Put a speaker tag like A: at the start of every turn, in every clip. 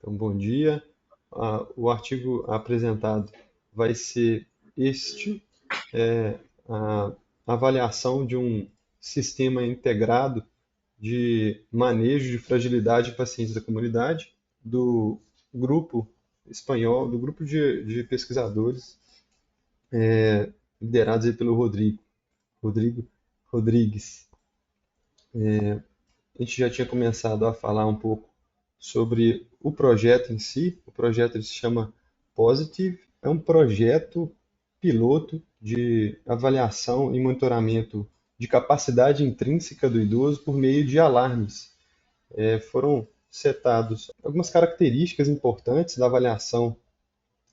A: Então, bom dia. O artigo apresentado vai ser este, é, a avaliação de um sistema integrado de manejo de fragilidade em pacientes da comunidade, do grupo espanhol, do grupo de pesquisadores liderados aí pelo Rodrigo Rodrigues. A gente já tinha começado a falar um pouco sobre o projeto em si. O projeto ele se chama Positive, é um projeto piloto de avaliação e monitoramento de capacidade intrínseca do idoso por meio de alarmes. Foram setados algumas características importantes da avaliação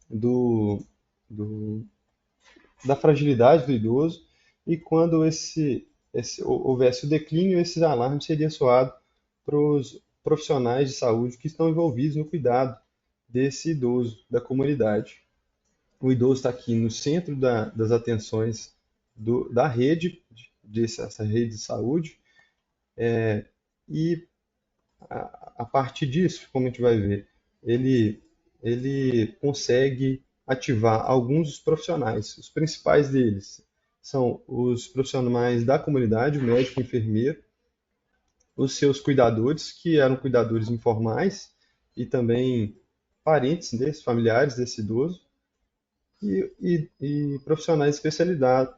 A: do, do- da fragilidade do idoso e quando houvesse o declínio, esse alarme seria soado para os profissionais de saúde que estão envolvidos no cuidado desse idoso da comunidade. O idoso está aqui no centro das atenções da rede, dessa rede de saúde, e a partir disso, como a gente vai ver, ele, ele consegue ativar alguns dos profissionais. Os principais deles são os profissionais da comunidade, o médico, o enfermeiro, os seus cuidadores, que eram cuidadores informais e também parentes desses, familiares desse idoso, e profissionais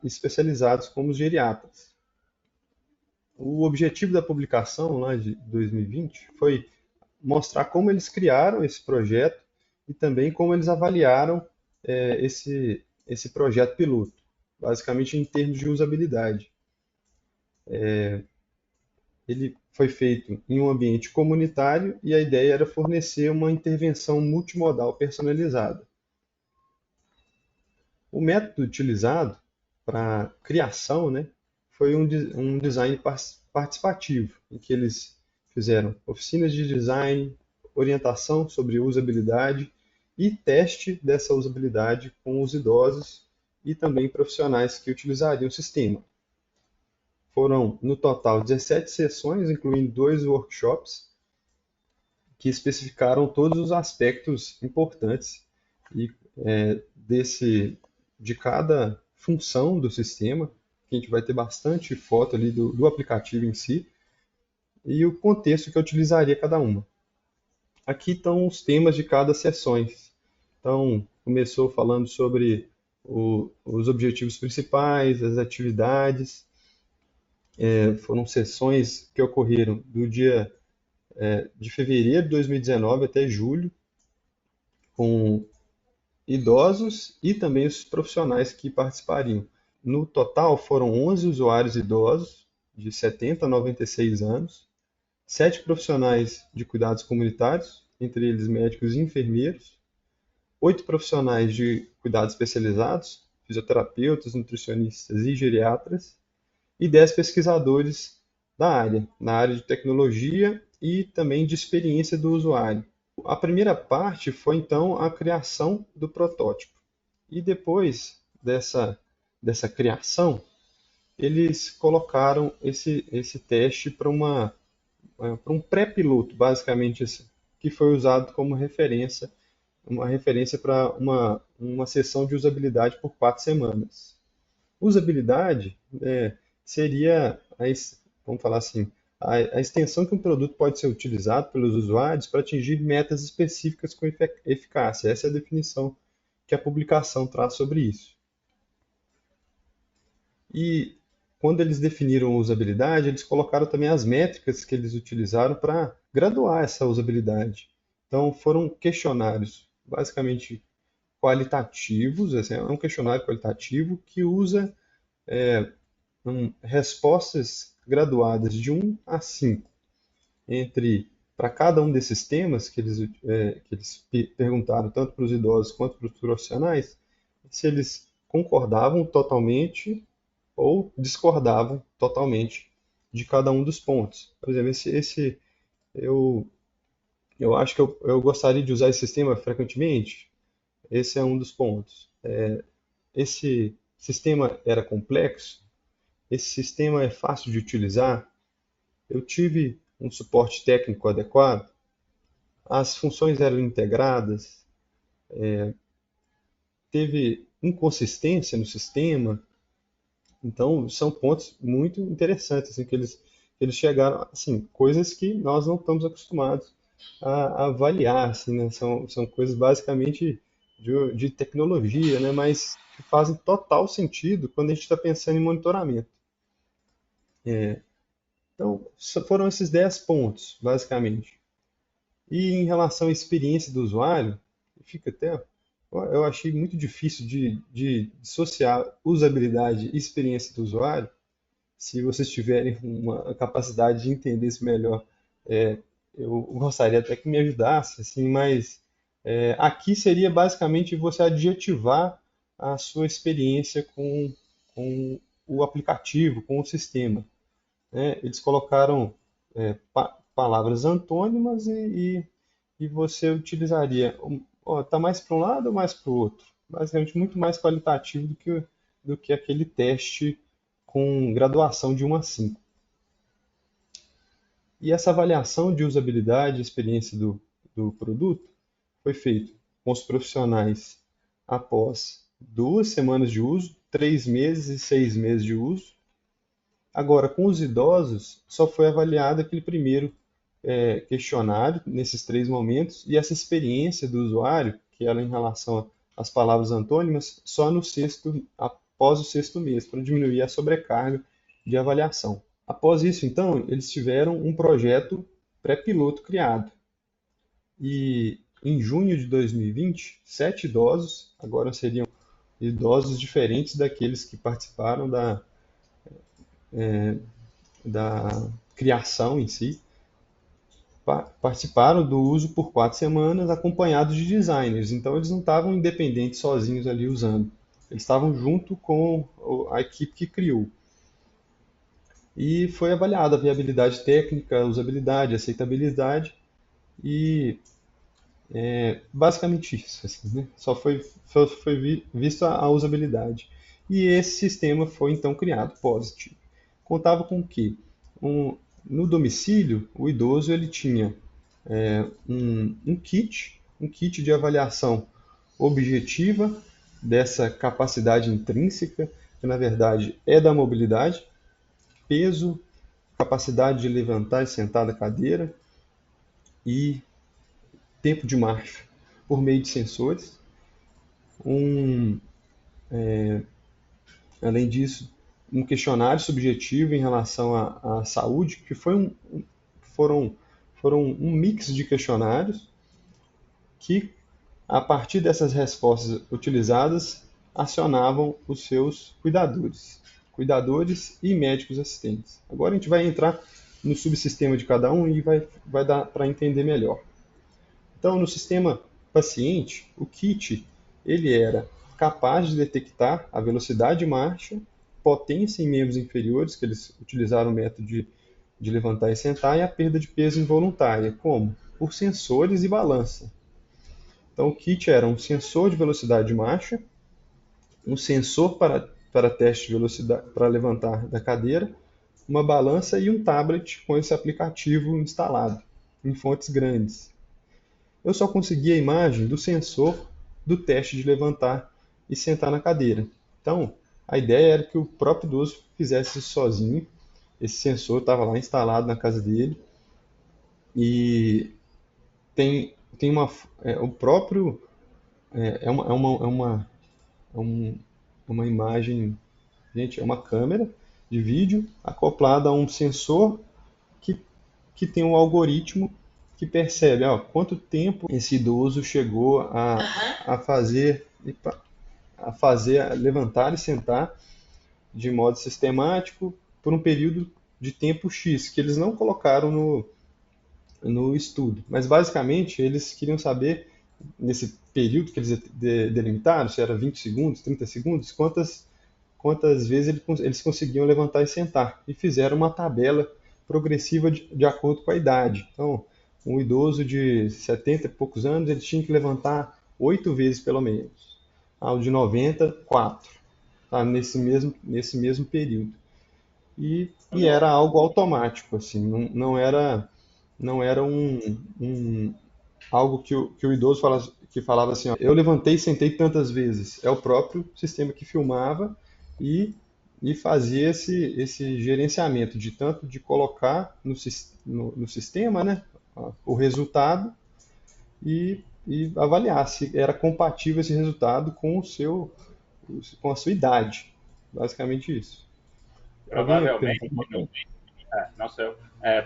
A: especializados como os geriatras. O objetivo da publicação lá de 2020 foi mostrar como eles criaram esse projeto e também como eles avaliaram esse projeto piloto, basicamente em termos de usabilidade. Ele foi feito em um ambiente comunitário e a ideia era fornecer uma intervenção multimodal personalizada. O método utilizado para a criação, né, foi um design participativo, em que eles fizeram oficinas de design, orientação sobre usabilidade e teste dessa usabilidade com os idosos e também profissionais que utilizariam o sistema. Foram, no total, 17 sessões, incluindo dois workshops, que especificaram todos os aspectos importantes e, de cada função do sistema, que a gente vai ter bastante foto ali do aplicativo em si, e o contexto que eu utilizaria cada uma. Aqui estão os temas de cada sessões. Então, começou falando sobre os objetivos principais, as atividades. Foram sessões que ocorreram do dia de fevereiro de 2019 até julho, com idosos e também os profissionais que participariam. No total, foram 11 usuários idosos, de 70 a 96 anos, 7 profissionais de cuidados comunitários, entre eles médicos e enfermeiros, 8 profissionais de cuidados especializados, fisioterapeutas, nutricionistas e geriatras, e 10 pesquisadores da área, na área de tecnologia e também de experiência do usuário. A primeira parte foi então a criação do protótipo. E depois dessa criação, eles colocaram esse teste para um pré-piloto, basicamente assim, que foi usado como referência, uma referência para uma sessão de usabilidade por 4 semanas. Usabilidade seria, vamos falar assim, a extensão que um produto pode ser utilizado pelos usuários para atingir metas específicas com eficácia. Essa é a definição que a publicação traz sobre isso. E quando eles definiram a usabilidade, eles colocaram também as métricas que eles utilizaram para graduar essa usabilidade. Então, foram questionários basicamente qualitativos, assim, é um questionário qualitativo que usa respostas graduadas de 1 a 5 entre para cada um desses temas que eles perguntaram tanto para os idosos quanto para os profissionais, se eles concordavam totalmente ou discordavam totalmente de cada um dos pontos. Por exemplo, eu, eu acho que eu gostaria de usar esse sistema frequentemente. Esse é um dos pontos. Esse sistema era complexo? Esse sistema é fácil de utilizar? Eu tive um suporte técnico adequado? as funções eram integradas, teve inconsistência no sistema. Então, são pontos muito interessantes, assim, que eles chegaram, assim, coisas que nós não estamos acostumados a avaliar, assim, né? São coisas basicamente de tecnologia, né? Mas que fazem total sentido quando a gente está pensando em monitoramento. Então, foram esses 10 pontos, basicamente. E em relação à experiência do usuário, fica até, eu achei muito difícil de dissociar usabilidade e experiência do usuário. Se vocês tiverem uma capacidade de entender isso melhor, eu gostaria até que me ajudasse, assim, mas aqui seria basicamente você adjetivar a sua experiência com o aplicativo, com o sistema, né? Eles colocaram palavras antônimas e você utilizaria, tá mais para um lado ou mais para o outro? Basicamente, muito mais qualitativo do que aquele teste com graduação de 1 a 5. E essa avaliação de usabilidade e experiência do produto foi feita com os profissionais após 2 semanas de uso, 3 meses e 6 meses de uso. Agora, com os idosos, só foi avaliado aquele primeiro questionário nesses 3 momentos e essa experiência do usuário, que era em relação às palavras antônimas, só no sexto, após o 6º mês, para diminuir a sobrecarga de avaliação. Após isso, então, eles tiveram um projeto pré-piloto criado. E em junho de 2020, 7 idosos, agora seriam idosos diferentes daqueles que participaram da criação em si, participaram do uso por 4 semanas acompanhados de designers. Então eles não estavam independentes sozinhos ali usando. Eles estavam junto com a equipe que criou. E foi avaliada a viabilidade técnica, a usabilidade, a aceitabilidade e basicamente isso, assim, né? Só foi visto a usabilidade. E esse sistema foi então criado, Positive. Contava com que no domicílio o idoso ele tinha um kit de avaliação objetiva dessa capacidade intrínseca, que na verdade é da mobilidade, peso, capacidade de levantar e sentar da cadeira e tempo de marcha por meio de sensores. Um, Além disso, um questionário subjetivo em relação à saúde, que foram, foram um mix de questionários que, a partir dessas respostas utilizadas, acionavam os seus cuidadores e médicos assistentes. Agora a gente vai entrar no subsistema de cada um e vai dar para entender melhor. Então, no sistema paciente, o kit ele era capaz de detectar a velocidade de marcha, potência em membros inferiores, que eles utilizaram o método de levantar e sentar, e a perda de peso involuntária. Como? Por sensores e balança. Então, o kit era um sensor de velocidade de marcha, um sensor para teste de velocidade para levantar da cadeira, uma balança e um tablet com esse aplicativo instalado em fontes grandes. Eu só consegui a imagem do sensor do teste de levantar e sentar na cadeira. Então, a ideia era que o próprio idoso fizesse isso sozinho. Esse sensor estava lá instalado na casa dele e tem o próprio é uma imagem, gente, é uma câmera de vídeo acoplada a um sensor que, que tem um algoritmo que percebe quanto tempo esse idoso chegou a fazer, levantar e sentar de modo sistemático por um período de tempo X, que eles não colocaram no estudo. Mas basicamente eles queriam saber, nesse período que eles delimitaram, se era 20 segundos, 30 segundos, quantas vezes eles conseguiam levantar e sentar. E fizeram uma tabela progressiva de acordo com a idade. Então, um idoso de 70 e poucos anos, ele tinha que levantar 8 vezes pelo menos. O de 90, 4. Tá? Nesse mesmo período. E era algo automático, assim, não era um algo que o idoso que falava assim, ó, eu levantei e sentei tantas vezes. É o próprio sistema que filmava e, e fazia esse gerenciamento de tanto de colocar no sistema, né, o resultado e avaliar se era compatível esse resultado com a sua idade. Basicamente isso. Alguém ia perguntar
B: Provavelmente,
A: alguma coisa?
B: não sou eu.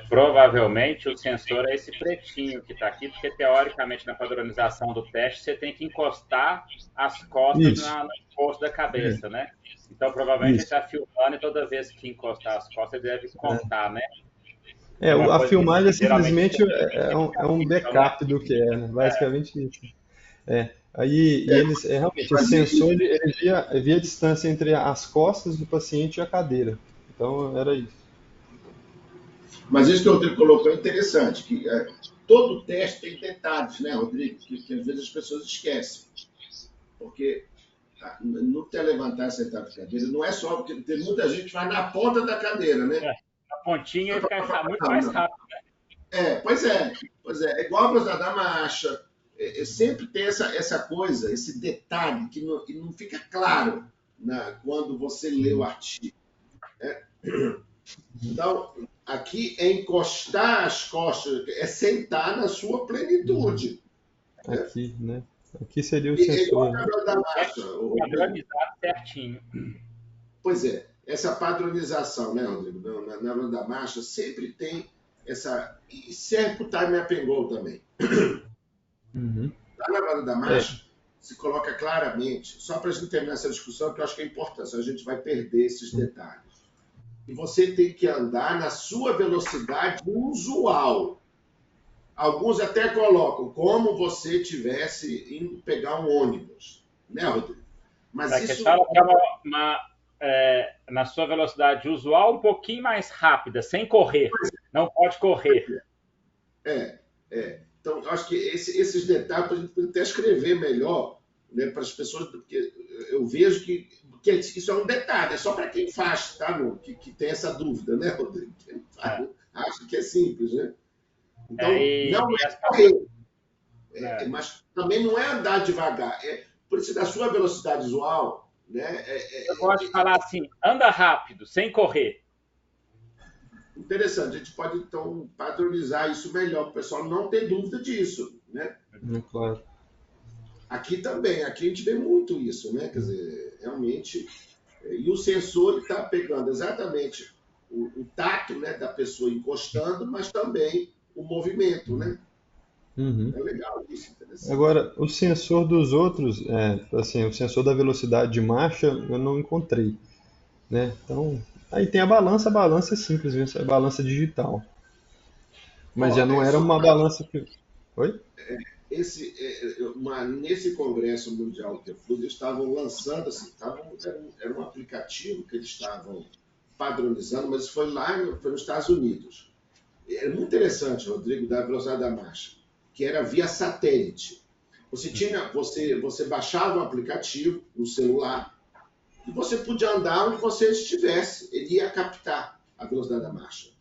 B: Provavelmente o sensor é esse pretinho que está aqui, porque teoricamente na padronização do teste você tem que encostar as costas
A: Isso,
B: no encosto da
A: é,
B: cabeça, né? Então provavelmente ele
A: isso.
B: está filmando e toda vez que encostar as costas ele deve contar, né? Que é uma
A: A
B: coisa que
A: filmagem é
B: geralmente
A: simplesmente é um
B: então, né?
A: backup do que é, né? Basicamente isso. Aí, e
C: É,
A: eles, realmente, esse
C: fazia
A: sensor
C: isso.
A: ele via a distância entre as costas do paciente e a cadeira. Então, era isso.
C: Mas isso que o Rodrigo colocou é interessante, que todo teste tem detalhes, né, Rodrigo, que às vezes as pessoas esquecem. Porque no te levantar e sentar de cadeira, não é só porque tem muita gente que faz na ponta da cadeira, né?
B: A pontinha ele fica muito
C: Não,
B: mais
C: não.
B: rápido.
C: Pois é, pois é. É igual a velocidade da marcha. Sempre tem essa coisa, esse detalhe que não fica claro, né, quando você lê o artigo. Né? Então, aqui é encostar as costas, é sentar na sua plenitude. Né?
A: Aqui, né? Aqui seria o
C: É igual
A: sensor,
C: a
A: né?
C: tabela da
B: É
C: marcha, Rodrigo.
B: padronizado certinho.
C: Pois é, essa padronização, né, Rodrigo, na hora da marcha, sempre tem essa. E serve para o time up and go também.
A: Uhum.
C: Lá na hora da
A: É,
C: marcha, se coloca claramente, só para a gente terminar essa discussão, que eu acho que é importante, senão a gente vai perder esses detalhes. E você tem que andar na sua velocidade usual. Alguns até colocam como você tivesse indo pegar um ônibus, né, Rodrigo? Mas
B: É que
C: isso
B: fala que é na sua velocidade usual um pouquinho mais rápida, sem correr. Não pode correr.
C: é, Então, eu acho que esses detalhes a gente pode até escrever melhor, né, para as pessoas, porque eu vejo que isso é um detalhe, é só para quem faz, tá, que tem essa dúvida, né, Rodrigo? Quem faz,
B: É.
C: acha que é simples, né? Então,
B: E,
C: não
B: e
C: é
B: as,
C: correr,
B: é,
C: mas também não é andar devagar. Por isso, da sua velocidade usual, né,
B: eu gosto de falar assim, anda rápido, sem correr.
C: interessante. A gente pode, então, padronizar isso melhor, para o pessoal não ter dúvida disso, né?
A: claro.
C: Aqui também, aqui a gente vê muito isso, né? Quer dizer, realmente. E o sensor está pegando exatamente o tato, né, da pessoa encostando, mas também o movimento, né?
A: Uhum.
C: É legal isso, interessante.
A: Agora, o sensor dos outros, assim, o sensor da velocidade de marcha, eu não encontrei, né? Então, aí tem a balança é simples, mesmo, é balança digital. Mas já
C: Ó,
A: não era
C: só
A: uma
C: para
A: balança que. Oi?
C: nesse Congresso Mundial que eu fui, eles estavam lançando, assim, era um aplicativo que eles estavam padronizando, mas foi nos Estados Unidos. Era muito interessante, Rodrigo, da velocidade da marcha, que era via satélite. Você baixava o aplicativo no celular e você podia andar onde você estivesse. Ele ia captar a velocidade da marcha.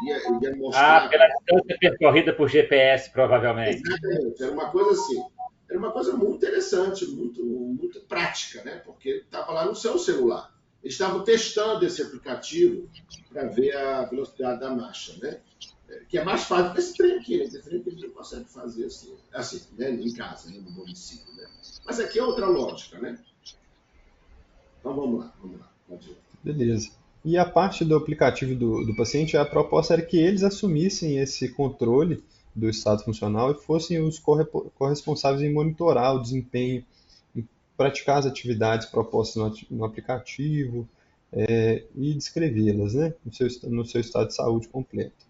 C: Ele ia mostrar.
B: Pela distância percorrida por GPS, provavelmente.
C: Exatamente. Era uma coisa assim. Era uma coisa muito interessante, muito prática, né? Porque estava lá no seu celular. Eles estavam testando esse aplicativo para ver a velocidade da marcha, né? Que é mais fácil que esse trem aqui, né? Esse trem que a gente não consegue fazer assim, né? Em casa, né? No município, né? Mas aqui é outra lógica, né? Então vamos lá. Pode ir.
A: Beleza. E a parte do aplicativo do paciente, a proposta era que eles assumissem esse controle do estado funcional e fossem os corresponsáveis em monitorar o desempenho, em praticar as atividades propostas no aplicativo, e descrevê-las, né, no seu estado de saúde completo.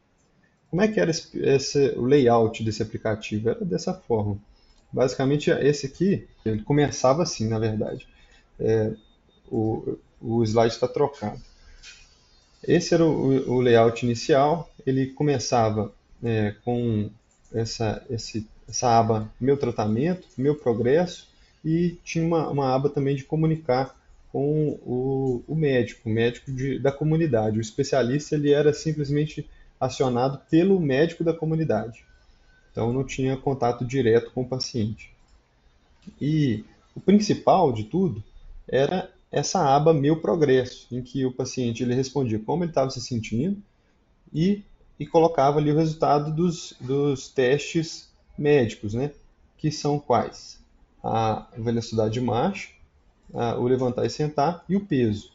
A: Como é que era o layout desse aplicativo? Era dessa forma. Basicamente, esse aqui, ele começava assim, na verdade. O slide está trocado. Esse era o layout inicial. Ele começava com essa aba Meu Tratamento, Meu Progresso, e tinha uma aba também de comunicar com o médico, da comunidade. O especialista ele era simplesmente acionado pelo médico da comunidade. Então não tinha contato direto com o paciente. E o principal de tudo era essa aba Meu Progresso, em que o paciente ele respondia como ele estava se sentindo e, e colocava ali o resultado dos testes médicos, né? Que são quais? A velocidade de marcha, o levantar e sentar e o peso.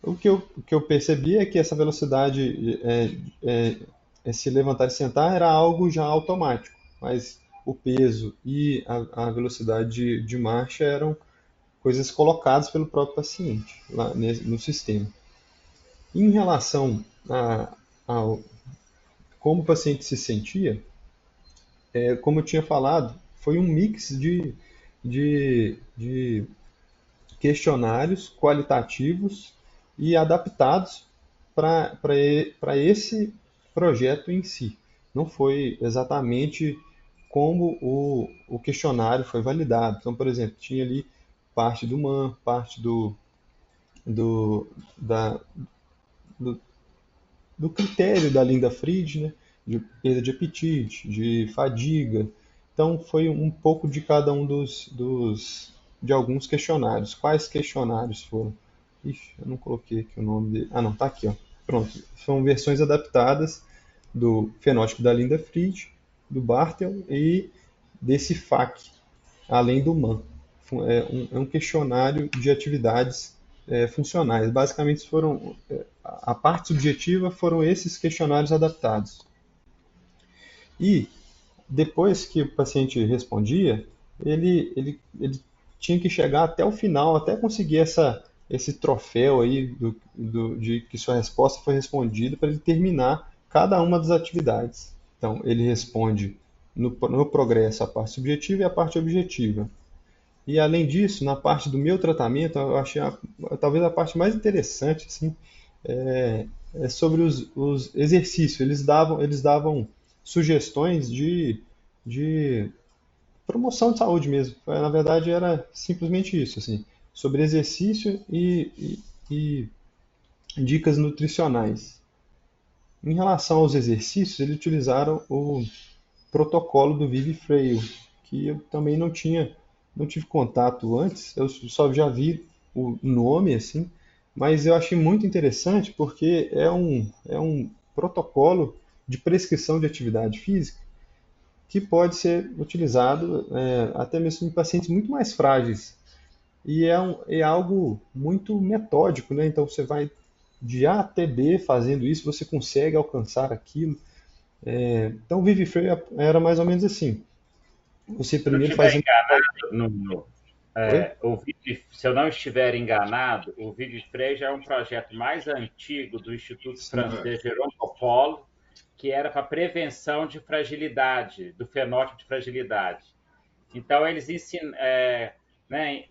A: O que eu percebi é que essa velocidade, esse levantar e sentar era algo já automático, mas o peso e a velocidade de marcha eram coisas colocadas pelo próprio paciente lá no sistema. Em relação ao como o paciente se sentia, como eu tinha falado, foi um mix de questionários qualitativos e adaptados para esse projeto em si. Não foi exatamente como o questionário foi validado. Então, por exemplo, tinha ali parte do MAN, parte do, da, do, do critério da Linda Fried, né? De perda de apetite, de fadiga. Então, foi um pouco de cada um de alguns questionários. Quais questionários foram? Ixi, eu não coloquei aqui o nome dele. Ah, não, tá aqui, ó. Pronto. São versões adaptadas do fenótipo da Linda Fried, do Bartel e desse FAQ, além do MAN. É um questionário de atividades funcionais. Basicamente, a parte subjetiva foram esses questionários adaptados. E depois que o paciente respondia, ele tinha que chegar até o final, até conseguir esse troféu aí de que sua resposta foi respondida, para ele terminar cada uma das atividades. Então, ele responde no progresso a parte subjetiva e a parte objetiva. E além disso, na parte do meu tratamento, eu achei talvez a parte mais interessante, assim, é sobre os exercícios. Eles davam sugestões de promoção de saúde mesmo. Na verdade, era simplesmente isso, assim, sobre exercício e dicas nutricionais. Em relação aos exercícios, eles utilizaram o protocolo do Vivi Frail, que eu também não tive contato antes, eu só já vi o nome assim, mas eu achei muito interessante porque é um protocolo de prescrição de atividade física que pode ser utilizado até mesmo em pacientes muito mais frágeis. E é algo muito metódico, né? Então você vai de A até B fazendo isso, você consegue alcançar aquilo. Então o Vivifree era mais ou menos assim. Você
B: Se eu não
A: primeiro
B: estiver
A: faz um.
B: enganado,
A: Oi?
B: se eu não estiver enganado, o Vivifree já é um projeto mais antigo do Instituto
A: Sim.
B: Francês Jérôme Popolo, que era para prevenção de fragilidade, do fenótipo de fragilidade. Então, eles ensinam, né,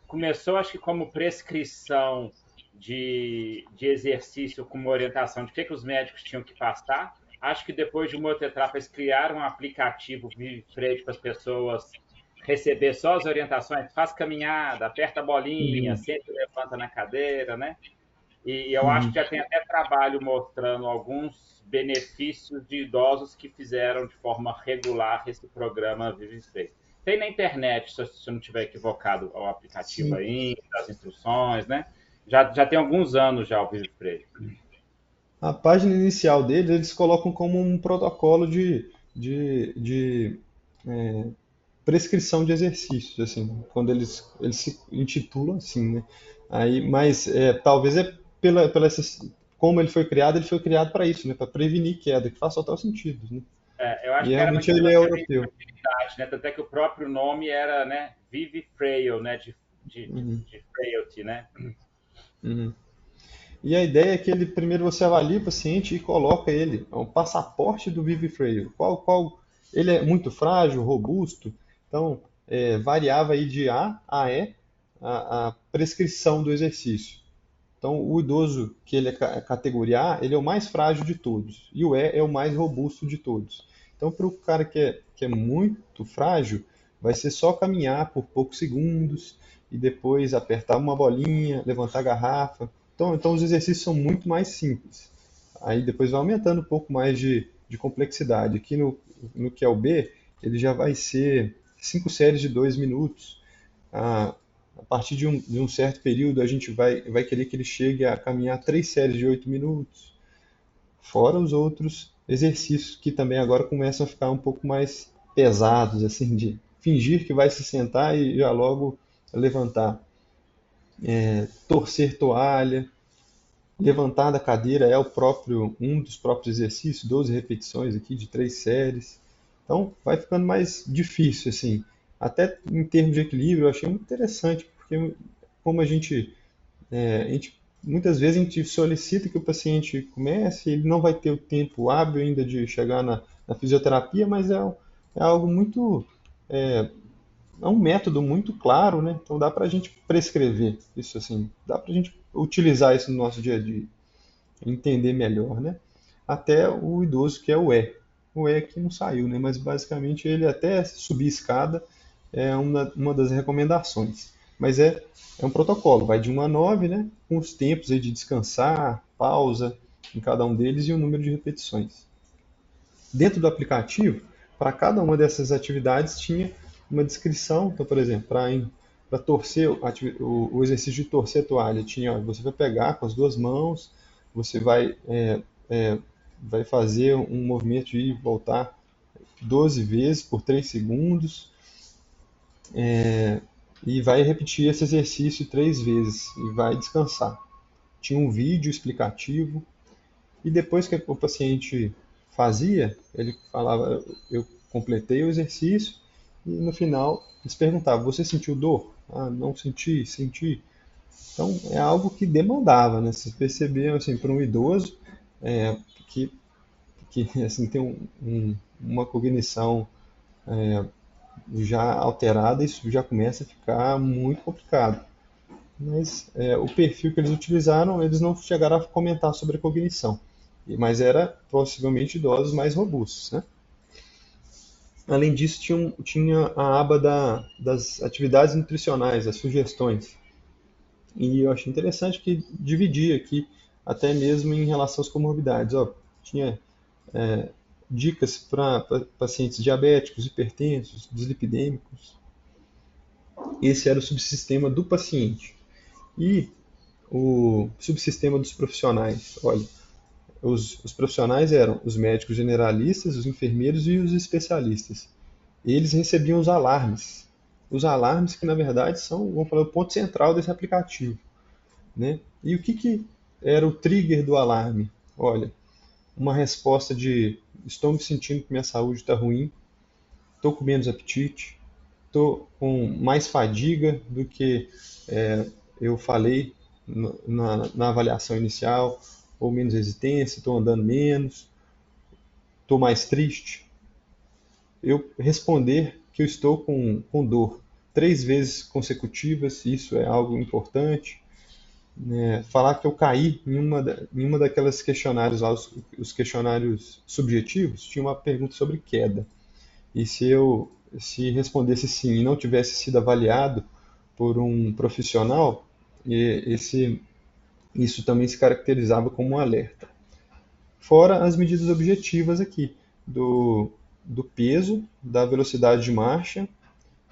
B: começou, acho que, como prescrição de exercício, com uma orientação de que os médicos tinham que passar. Acho que depois de uma outra etapa, eles criaram um aplicativo Vivifree para as pessoas receber só as orientações, faz caminhada, aperta a bolinha,
A: Uhum.
B: sempre levanta na cadeira, né? E eu acho
A: Uhum.
B: que já tem até trabalho mostrando alguns benefícios de idosos que fizeram de forma regular esse programa Vivifree. Tem na internet, se eu não estiver equivocado, o aplicativo
A: Sim.
B: ainda, as instruções, né? Já tem alguns anos já o Vivifree.
A: A página inicial deles, eles colocam como um protocolo de prescrição de exercícios, assim, quando eles se intitulam assim, né? Mas talvez como ele foi criado para isso, né? Para prevenir queda, que faz total sentido, né?
B: Eu acho
A: E
B: que era
A: realmente
B: muito
A: ele é
B: baseado em
A: europeu.
B: fragilidade, né? Tanto é que o próprio nome era, né, Vivifrail, né?
A: Uhum,
B: De frailty, né?
A: uhum. E a ideia é que primeiro você avalia o paciente e coloca ele, é um passaporte do Vivifreio. Ele é muito frágil, robusto, então variava aí de A a E a prescrição do exercício. Então o idoso que ele é categoria A, ele é o mais frágil de todos, e o E é o mais robusto de todos. Então para o cara que é muito frágil, vai ser só caminhar por poucos segundos e depois apertar uma bolinha, levantar a garrafa. Então os exercícios são muito mais simples. Aí depois vai aumentando um pouco mais de complexidade. Aqui no que é o B, ele já vai ser 5 séries de 2 minutos. A partir de um certo período, a gente vai querer que ele chegue a caminhar 3 séries de 8 minutos, fora os outros exercícios que também agora começam a ficar um pouco mais pesados, assim, de fingir que vai se sentar e já logo levantar. Torcer toalha, levantar da cadeira é um dos próprios exercícios, 12 repetições aqui de 3 séries. Então vai ficando mais difícil, assim. Até em termos de equilíbrio, eu achei muito interessante, porque como muitas vezes a gente solicita que o paciente comece, ele não vai ter o tempo hábil ainda de chegar na fisioterapia, mas é algo muito, é um método muito claro, né? Então dá para a gente prescrever isso assim, dá para a gente utilizar isso no nosso dia a dia, entender melhor, né? Até o idoso que é o E. O E aqui não saiu, né? Mas basicamente ele até subir escada é uma das recomendações. Mas é um protocolo, vai de 1 a 9, né? Com os tempos aí de descansar, pausa em cada um deles e o número de repetições. Dentro do aplicativo, para cada uma dessas atividades tinha uma descrição. Então, por exemplo, para torcer o exercício de torcer a toalha, tinha, você vai pegar com as duas mãos, você vai fazer um movimento de ir e voltar 12 vezes por 3 segundos, e vai repetir esse exercício 3 vezes e vai descansar. Tinha um vídeo explicativo, e depois que o paciente fazia, ele falava, eu completei o exercício, e no final eles perguntavam, você sentiu dor? Ah, não senti, senti. Então é algo que demandava, né? Vocês perceberam, assim, para um idoso que, que assim, tem uma cognição já alterada, isso já começa a ficar muito complicado. Mas o perfil que eles utilizaram, eles não chegaram a comentar sobre a cognição, mas era possivelmente idosos mais robustos, né? Além disso, tinha a aba das atividades nutricionais, as sugestões. E eu achei interessante que dividia aqui, até mesmo em relação às comorbidades. Ó, tinha dicas para pacientes diabéticos, hipertensos, dislipidêmicos. Esse era o subsistema do paciente. E o subsistema dos profissionais. Olha, os profissionais eram os médicos generalistas, os enfermeiros e os especialistas. Eles recebiam os alarmes. Os alarmes que, na verdade, são, vamos falar, o ponto central desse aplicativo, né? E o que era o trigger do alarme? Olha, uma resposta de estou me sentindo que minha saúde está ruim, estou com menos apetite, estou com mais fadiga do que eu falei na avaliação inicial, ou menos resistência, estou andando menos, estou mais triste. Eu responder que eu estou com dor 3 vezes consecutivas, isso é algo importante. Falar que eu caí em uma daquelas questionários lá, os questionários subjetivos, tinha uma pergunta sobre queda. E se respondesse sim e não tivesse sido avaliado por um profissional, isso também se caracterizava como um alerta. Fora as medidas objetivas aqui, do peso, da velocidade de marcha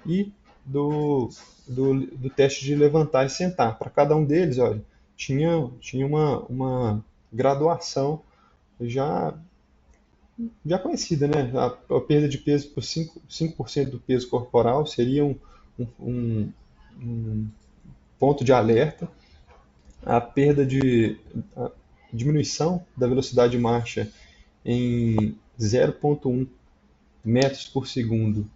A: e do teste de levantar e sentar. Para cada um deles, olha, tinha uma graduação já conhecida, né? A perda de peso por 5% do peso corporal seria um ponto de alerta. A diminuição da velocidade de marcha em 0,1 metros por segundo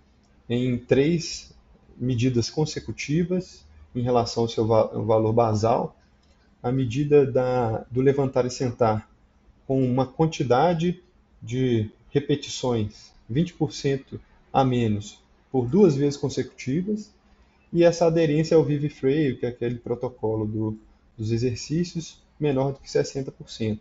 A: em 3 medidas consecutivas em relação ao seu valor basal, a medida do levantar e sentar com uma quantidade de repetições 20% a menos por 2 vezes consecutivas, e essa aderência ao Vivifray, que é aquele protocolo dos exercícios, menor do que 60%.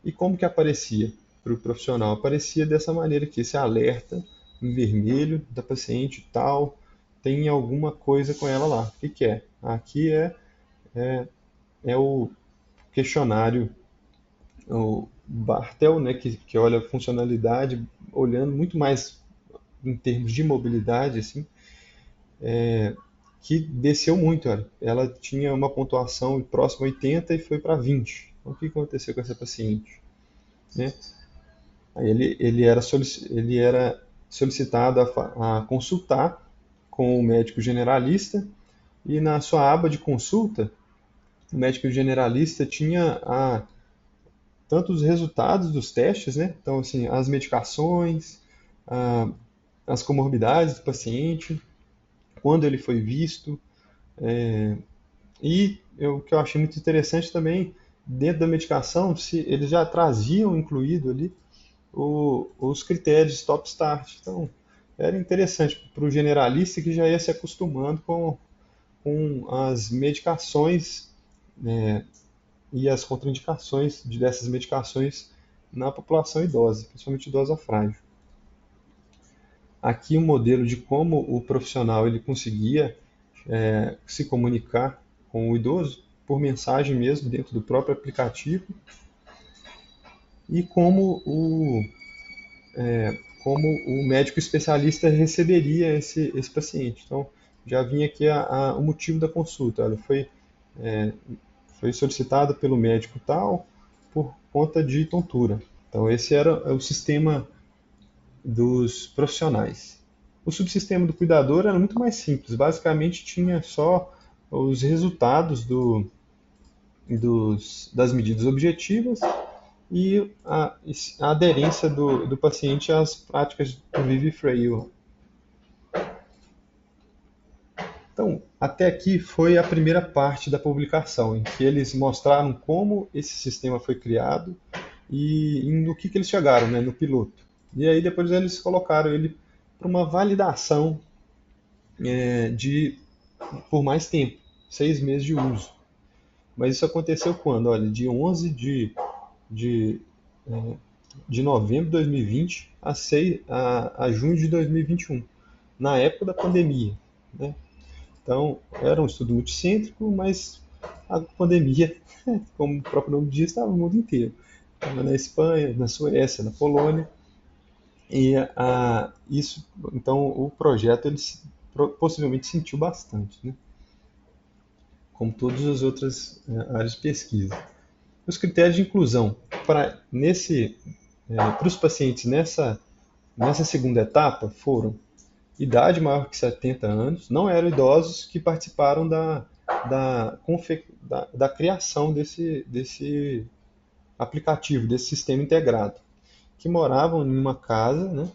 A: E como que aparecia para o profissional? Aparecia dessa maneira aqui, esse alerta em vermelho da paciente tal, tem alguma coisa com ela lá. O que é? Aqui é o questionário, Bartel, né, que olha a funcionalidade, olhando muito mais em termos de mobilidade, assim, que desceu muito. Olha. Ela tinha uma pontuação próxima a 80 e foi para 20. Então, o que aconteceu com essa paciente? Né? Aí ele era solicitado a consultar com o médico generalista e na sua aba de consulta, o médico generalista tinha tanto os resultados dos testes, né? Então, assim, as medicações, a, as comorbidades do paciente, quando ele foi visto, e o que eu achei muito interessante também, dentro da medicação, se eles já traziam incluído ali os critérios de stop-start. Então, era interessante para o generalista que já ia se acostumando com as medicações, né, e as contraindicações dessas medicações na população idosa, principalmente idosa frágil. Aqui um modelo de como o profissional ele conseguia se comunicar com o idoso por mensagem mesmo dentro do próprio aplicativo e como o médico especialista receberia esse paciente. Então, já vinha aqui o motivo da consulta. Ela foi solicitado pelo médico tal por conta de tontura. Então, esse era o sistema dos profissionais. O subsistema do cuidador era muito mais simples. Basicamente, tinha só os resultados das medidas objetivas e a aderência do paciente às práticas do Vivifrail. Então, até aqui foi a primeira parte da publicação, em que eles mostraram como esse sistema foi criado e no que eles chegaram, né, no piloto. E aí depois eles colocaram ele para uma validação por mais tempo, 6 meses de uso. Mas isso aconteceu quando? Olha, de 11 de, de novembro de 2020 a junho de 2021, na época da pandemia. Né? Então, era um estudo multicêntrico, mas a pandemia, como o próprio nome diz, estava no mundo inteiro. Estava na Espanha, na Suécia, na Polônia. E então o projeto ele possivelmente sentiu bastante, né? Como todas as outras áreas de pesquisa. Os critérios de inclusão para os pacientes nessa segunda etapa foram idade maior que 70 anos, não eram idosos que participaram da criação desse aplicativo, desse sistema integrado, que moravam em uma casa, né,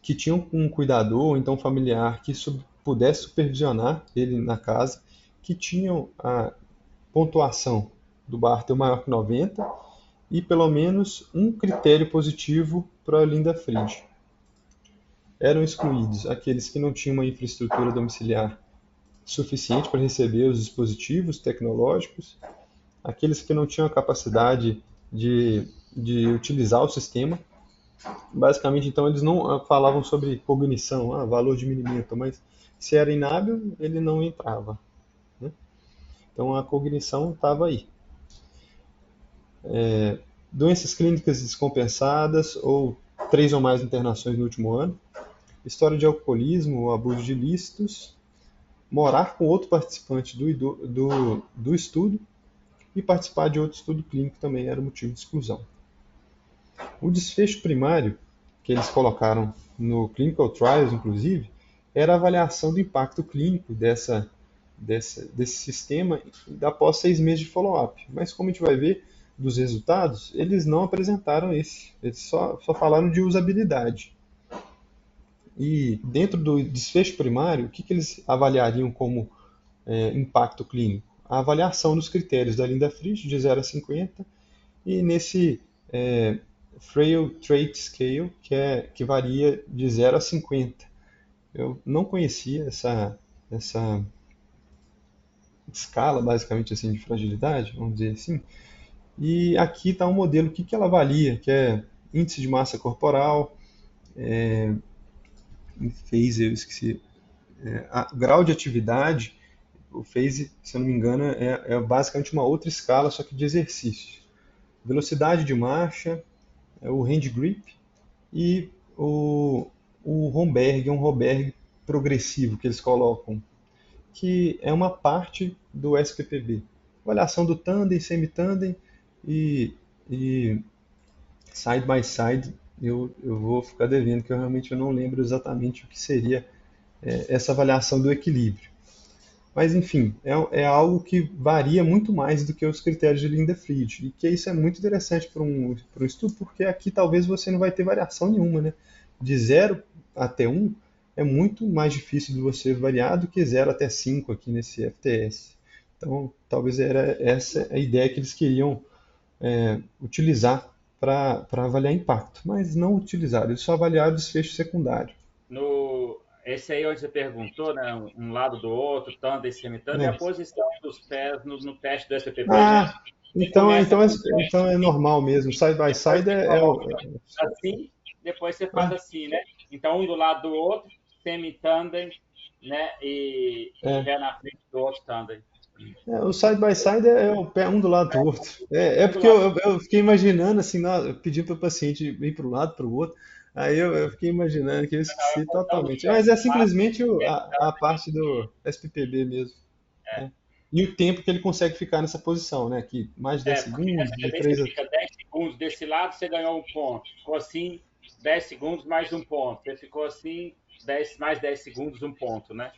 A: que tinham um cuidador ou então familiar que pudesse supervisionar ele na casa, que tinham a pontuação do Bartel maior que 90 e pelo menos um critério positivo para a Linda Fried. Eram excluídos aqueles que não tinham uma infraestrutura domiciliar suficiente para receber os dispositivos tecnológicos, aqueles que não tinham a capacidade de utilizar o sistema. Basicamente, então, eles não falavam sobre cognição, valor de minimento, mas se era inábil, ele não entrava. Né? Então, a cognição estava aí. Doenças clínicas descompensadas ou 3 ou mais internações no último ano, história de alcoolismo ou abuso de ilícitos, morar com outro participante do estudo e participar de outro estudo clínico também era motivo de exclusão. O desfecho primário, que eles colocaram no Clinical Trials, inclusive, era a avaliação do impacto clínico desse sistema após 6 meses de follow-up. Mas como a gente vai ver dos resultados, eles não apresentaram eles só falaram de usabilidade. E dentro do desfecho primário, o que eles avaliariam como impacto clínico? A avaliação dos critérios da Linda Fried, de 0 a 50, e nesse Frail Trait Scale, que varia de 0 a 50. Eu não conhecia essa escala, basicamente, assim, de fragilidade, vamos dizer assim. E aqui está um modelo, o que ela avalia, que é índice de massa corporal, phase, eu esqueci, grau de atividade. O phase, se eu não me engano, é basicamente uma outra escala, só que de exercício. velocidade de marcha, o hand grip e o Romberg, um Romberg progressivo que eles colocam, que é uma parte do SPPB. Avaliação do tandem, semi-tandem e, e side by side. Eu vou ficar devendo, que eu realmente não lembro exatamente o que seria essa avaliação do equilíbrio. Mas, enfim, é algo que varia muito mais do que os critérios de Linda-Fried. E que isso é muito interessante para um estudo, porque aqui talvez você não vai ter variação nenhuma, né? De 0 até 1 é muito mais difícil de você variar do que 0 até 5 aqui nesse FTS. Então, talvez era essa a ideia que eles queriam utilizar para avaliar impacto, mas não utilizaram, eles só avaliaram o desfecho secundário.
B: Esse aí onde você perguntou, né, um lado do outro, tandem, semitandem, é a
A: É.
B: posição dos pés no teste do SPPB, né?
A: Ah,
B: Você
A: então,
B: começa
A: então, é,
B: com o pé,
A: então é normal mesmo. Side by
B: depois
A: side
B: você
A: é
B: coloca assim, depois você faz
A: ah,
B: assim, né? Então, um do lado do outro, semitandem, né? E
A: é,
B: pé na frente do outro tandem.
A: o side by side é o pé um do lado do outro. É
B: Um do
A: porque
B: lado.
A: eu fiquei imaginando assim, eu pedi para o paciente ir para um lado, para o outro. Aí eu fiquei imaginando que eu
B: A
A: esqueci
B: posição dos
A: totalmente.
B: pés
A: Mas é
B: do lado,
A: simplesmente a
B: semitandem.
A: parte do SPPB mesmo. Né? E o tempo que ele consegue ficar nessa posição, né? Que mais de 10
B: Porque
A: segundos,
B: nessa
A: de
B: também você
A: 3 a...
B: fica 10 segundos desse lado, você ganhou um ponto. Ficou assim, 10 segundos mais um ponto. Você ficou assim, 10, mais 10 segundos, um ponto, né?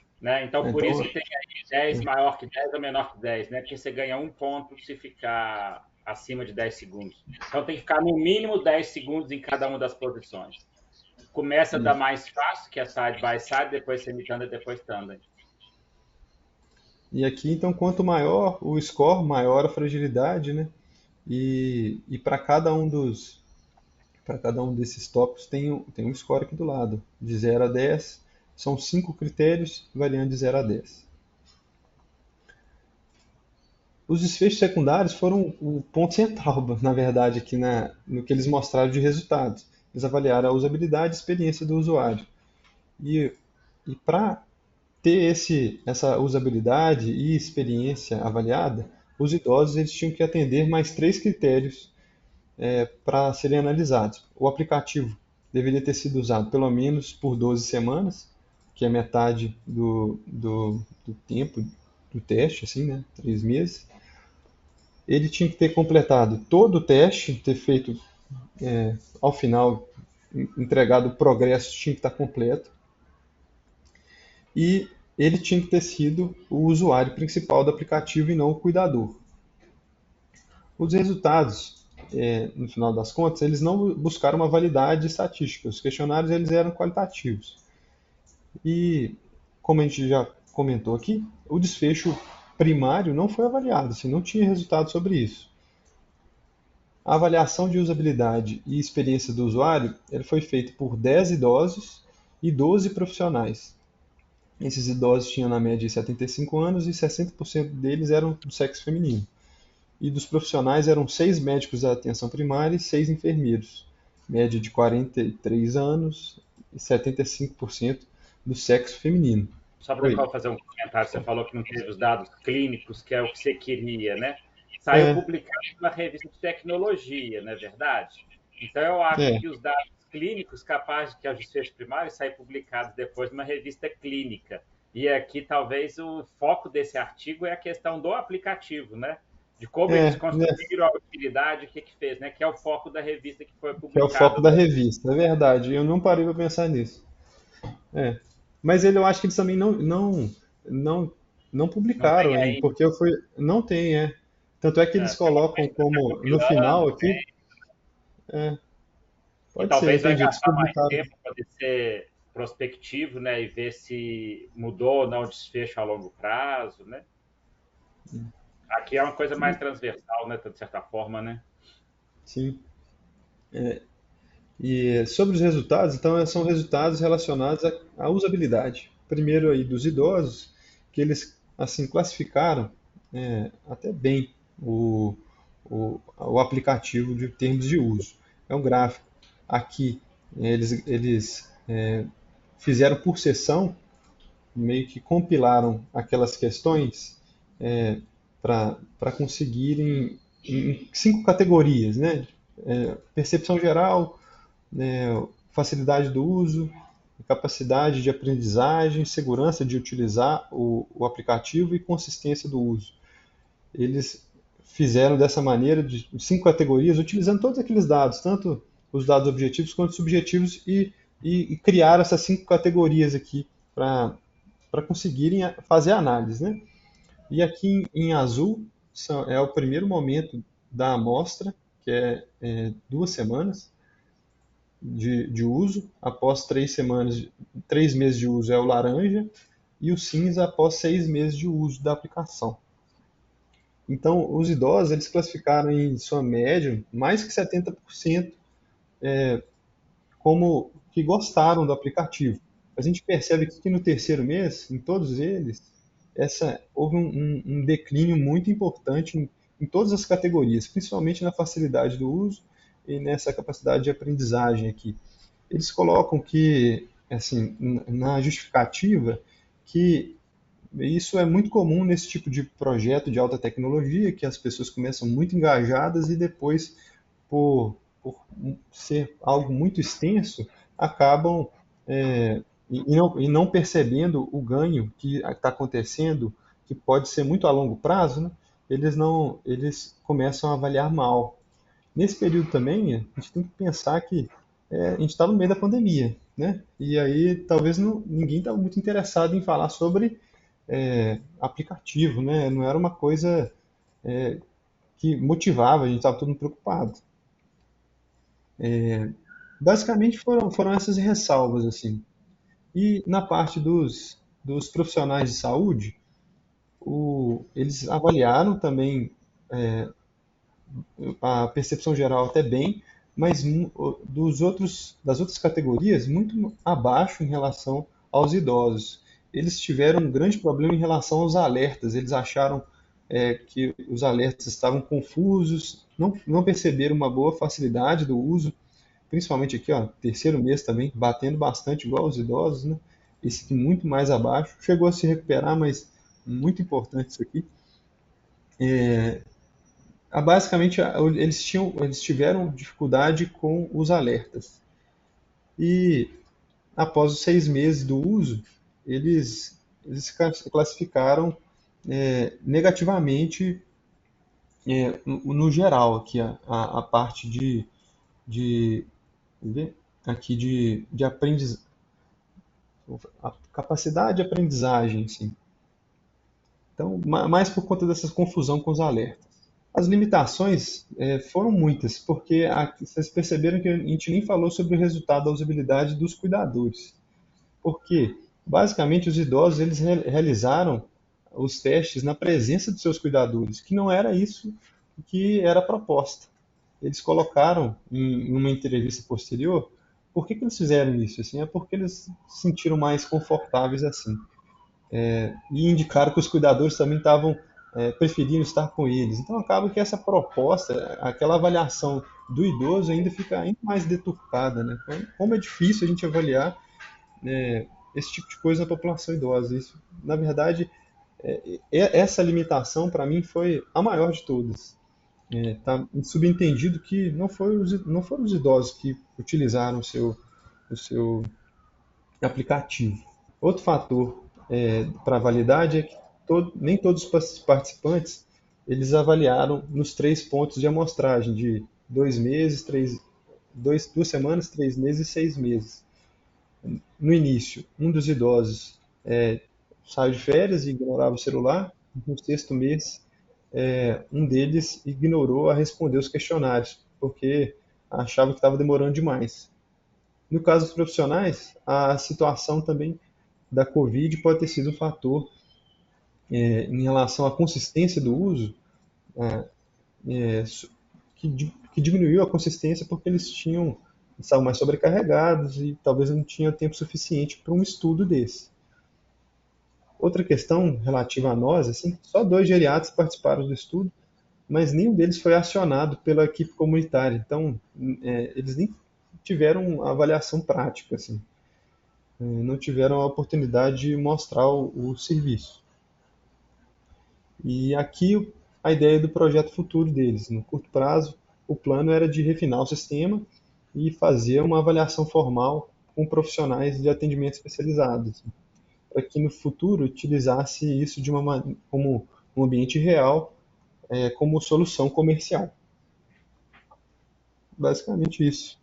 B: Então, por isso
A: Então,
B: que tem aí 10 maior que 10 ou menor que 10, né? Porque você ganha um ponto se ficar acima de 10 segundos. Então, tem que ficar no mínimo 10 segundos em cada uma das posições. Começa da mais fácil, que é side by side, depois semi-tandem, depois tandem.
A: e aqui, então, quanto maior o score, maior a fragilidade, né? E para cada um desses tópicos tem um score aqui do lado, de 0 a 10. São 5 critérios, variando de 0 a 10. Os desfechos secundários foram o ponto central, na verdade, aqui no que eles mostraram de resultados. Eles avaliaram a usabilidade e experiência do usuário. E para ter essa usabilidade e experiência avaliada, os idosos eles tinham que atender mais 3 critérios para serem analisados. O aplicativo deveria ter sido usado pelo menos por 12 semanas, que é metade do tempo do teste, assim, né? 3 meses. Ele tinha que ter completado todo o teste, ter feito, ao final, entregado o progresso, tinha que estar completo. E ele tinha que ter sido o usuário principal do aplicativo e não o cuidador. Os resultados, no final das contas, eles não buscaram uma validade estatística. Os questionários eles eram qualitativos. E, como a gente já comentou aqui, o desfecho primário não foi avaliado, assim, não tinha resultado sobre isso. A avaliação de usabilidade e experiência do usuário ele foi feita por 10 idosos e 12 profissionais. Esses idosos tinham na média 75 anos e 60% deles eram do sexo feminino. E dos profissionais eram 6 médicos da atenção primária e 6 enfermeiros, média de 43 anos e 75% do sexo feminino.
B: Só para
A: Oi.
B: fazer um comentário, você falou que não teve os dados clínicos, que é o que você queria, né? Saiu
A: É,
B: publicado na revista de tecnologia, não é verdade? Então, eu acho
A: é,
B: que os dados clínicos, capazes de que é o desfecho primário, sair publicados depois numa revista clínica. E aqui, talvez, o foco desse artigo é a questão do aplicativo, né? De como eles
A: né,
B: construíram a utilidade, o que que fez, né? Que é o foco da revista que foi
A: que é o foco
B: publicada,
A: da
B: né?
A: revista, é verdade. Eu não parei para pensar nisso. É. Mas eu acho que eles também não, não
B: Não tem
A: publicaram ainda,
B: aí,
A: porque não tem, é. Tanto é que eles colocam
B: provavelmente está
A: como no
B: compilando,
A: final aqui,
B: e
A: pode ser,
B: talvez vai
A: entendi, eles
B: gastar mais
A: publicaram.
B: tempo para poder ser prospectivo, né, e ver se mudou ou não o desfecho a longo prazo, né? Aqui é uma coisa mais transversal, né, de certa forma, né?
A: Sim. E sobre os resultados, então, são resultados relacionados à usabilidade. Primeiro aí dos idosos, que eles assim classificaram até bem o aplicativo de termos de uso. É um gráfico. Aqui eles fizeram por sessão, meio que compilaram aquelas questões para conseguirem em 5 categorias, né? Percepção geral, facilidade do uso, capacidade de aprendizagem, segurança de utilizar o aplicativo e consistência do uso. Eles fizeram dessa maneira, de 5 categorias, utilizando todos aqueles dados, tanto os dados objetivos quanto subjetivos, e criaram essas 5 categorias aqui para conseguirem fazer a análise, né? E aqui em azul é o primeiro momento da amostra, que é 2 semanas de uso. Após 3 semanas, 3 meses de uso é o laranja, e o cinza após 6 meses de uso da aplicação. Então, os idosos, eles classificaram em sua média mais que 70% como que gostaram do aplicativo. A gente percebe que no terceiro mês, em todos eles, houve um declínio muito importante em todas as categorias, principalmente na facilidade do uso e nessa capacidade de aprendizagem aqui. Eles colocam que, assim, na justificativa, que isso é muito comum nesse tipo de projeto de alta tecnologia, que as pessoas começam muito engajadas e depois, por ser algo muito extenso, acabam e não percebendo o ganho que está acontecendo, que pode ser muito a longo prazo, né? Eles começam a avaliar mal. Nesse período também, a gente tem que pensar que a gente está no meio da pandemia, né? E aí talvez ninguém estava muito interessado em falar sobre aplicativo, né? Não era uma coisa que motivava, a gente estava todo mundo preocupado. Basicamente foram essas ressalvas, assim. E na parte dos profissionais de saúde, eles avaliaram também a percepção geral até bem, mas das outras categorias, muito abaixo em relação aos idosos. Eles tiveram um grande problema em relação aos alertas. Eles acharam que os alertas estavam confusos, não perceberam uma boa facilidade do uso, principalmente aqui, ó, terceiro mês também, batendo bastante igual aos idosos, né? Esse aqui muito mais abaixo. Chegou a se recuperar, mas muito importante isso aqui. Basicamente, eles tiveram dificuldade com os alertas. E após os 6 meses do uso, eles classificaram negativamente no geral aqui a parte de aqui de a capacidade de aprendizagem, sim. Então, mais por conta dessa confusão com os alertas. As limitações foram muitas, porque vocês perceberam que a gente nem falou sobre o resultado da usabilidade dos cuidadores. Porque, basicamente, os idosos eles realizaram os testes na presença de seus cuidadores, que não era isso que era proposta. Eles colocaram em uma entrevista posterior, por que eles fizeram isso? Assim, é porque eles se sentiram mais confortáveis assim. E indicaram que os cuidadores também estavam preferindo estar com eles. Então acaba que essa proposta, aquela avaliação do idoso ainda fica ainda mais deturpada, né? Como é difícil a gente avaliar esse tipo de coisa na população idosa. Isso, na verdade, essa limitação para mim foi a maior de todas. Tá subentendido que não foram os idosos que utilizaram o seu aplicativo. Outro fator para validade é que nem todos os participantes eles avaliaram nos 3 pontos de amostragem de 2 meses, 2 semanas, 3 meses e 6 meses. No início, um dos idosos saiu de férias e ignorava o celular. No sexto mês, um deles ignorou a responder os questionários, porque achava que estava demorando demais. No caso dos profissionais, a situação também da Covid pode ter sido um fator em relação à consistência do uso, é, que diminuiu a consistência porque estavam mais sobrecarregados e talvez não tinham tempo suficiente para um estudo desse. Outra questão relativa a nós, assim, só 2 geriatras participaram do estudo, mas nenhum deles foi acionado pela equipe comunitária. Então, eles nem tiveram avaliação prática, assim, não tiveram a oportunidade de mostrar o serviço. E aqui a ideia do projeto futuro deles. No curto prazo, o plano era de refinar o sistema e fazer uma avaliação formal com profissionais de atendimento especializados, para que no futuro utilizasse isso como um ambiente real, como solução comercial. Basicamente isso.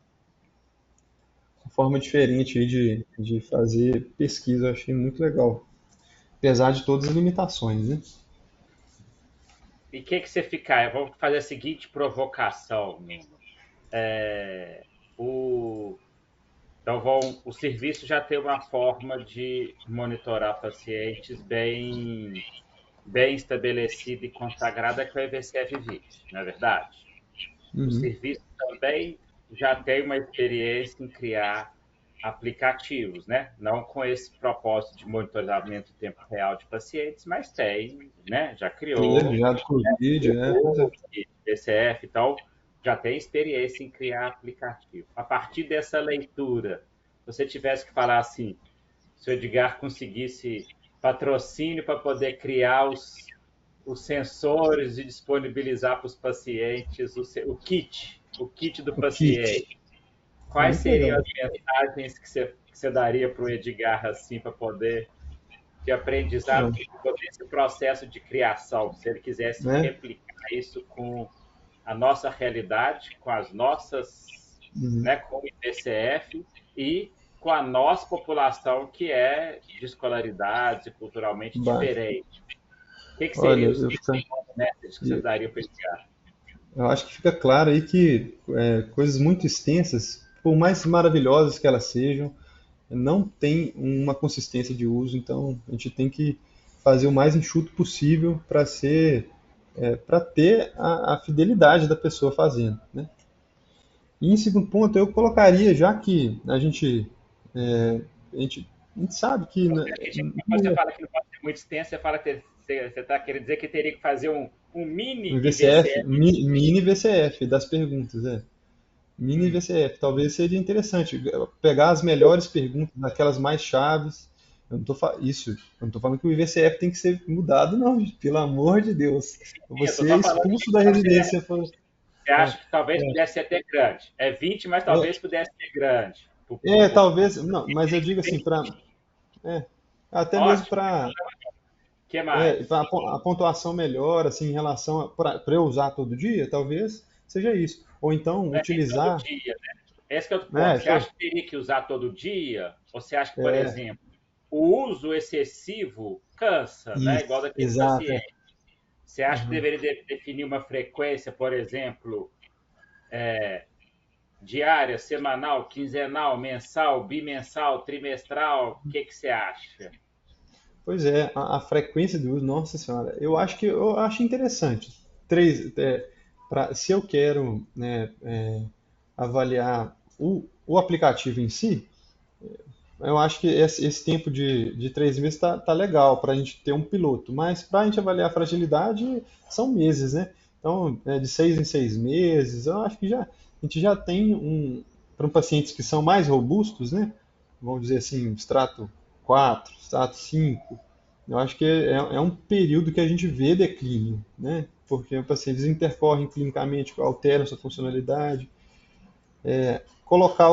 A: Uma forma diferente aí de fazer pesquisa, eu achei muito legal. Apesar de todas as limitações, né?
B: E o que você ficar? Eu vou fazer a seguinte provocação, Nuno. É, o, então, o serviço já tem uma forma de monitorar pacientes bem estabelecida e consagrada, que é o IVCF-20, não é verdade? O
A: Uhum.
B: serviço também já tem uma experiência em criar aplicativos, né? Não com esse propósito de monitoramento em tempo real de pacientes, mas tem, né? Já
A: Teve,
B: criou,
A: já do Covid, pois é.
B: o DCF e tal, já tem experiência em criar aplicativo. A partir dessa leitura, se você tivesse que falar assim, se o Edgar conseguisse patrocínio para poder criar os sensores e disponibilizar para os pacientes o kit do
A: O kit.
B: paciente.
A: É
B: Quais
A: muito
B: seriam
A: legal.
B: as mensagens que você daria para o Edgar assim para poder de aprendizado,
A: Ah,
B: poder esse processo de criação, se ele quisesse
A: né?
B: replicar isso com a nossa realidade, com as nossas,
A: Uhum.
B: né, com o IPCF e com a nossa população que é de escolaridade e culturalmente
A: Ba-
B: diferente. O que
A: Olha,
B: seriam os messages que você daria para Edgar?
A: eu acho que fica claro aí que coisas muito extensas, por mais maravilhosas que elas sejam, não tem uma consistência de uso, então a gente tem que fazer o mais enxuto possível para ter a fidelidade da pessoa fazendo, né? E em segundo ponto, eu colocaria, já que é, a gente, a gente sabe que
B: Quando você fala que não pode ser muito extenso, você fala que você está querendo dizer que teria que fazer um
A: o
B: mini
A: VCF,
B: IVCF.
A: mini VCF das perguntas, mini
B: Hum.
A: VCF, talvez seria interessante pegar as melhores perguntas, aquelas mais chaves. Eu não estou falando que o IVCF tem que ser mudado, não, gente, pelo amor de Deus.
B: Eu
A: Você é
B: estou falando que
A: expulso da residência.
B: você acha que talvez pudesse ser até grande. É 20, mas talvez
A: É,
B: pudesse ser grande.
A: talvez, não, mas eu digo assim, é, até mesmo
B: Ótimo.
A: para
B: O que mais?
A: a pontuação melhor, assim, em relação para eu usar todo dia, talvez seja isso. Ou então
B: Não é nem todo
A: utilizar,
B: dia. Esse que é outro ponto.
A: né?
B: Você acha que teria que usar todo dia? Ou você acha que, por
A: É,
B: exemplo, o uso excessivo cansa, né? Igual
A: isso,
B: daquele
A: exato.
B: paciente. Você acha que
A: Uhum.
B: deveria definir uma frequência, por exemplo, diária, semanal, quinzenal, mensal, bimensal, trimestral? O que você acha?
A: Pois é, a frequência do uso, nossa senhora, eu acho interessante. Três, se eu quero, né, avaliar o aplicativo em si, eu acho que esse tempo de 3 meses tá legal para a gente ter um piloto, mas para a gente avaliar a fragilidade são meses, né? Então, de 6 em 6 meses, eu acho que a gente já tem para pacientes que são mais robustos, né? Vamos dizer assim, extrato 4, extrato 5. Eu acho que é um período que a gente vê declínio, né? Porque os pacientes intercorrem clinicamente, alteram sua funcionalidade. Colocar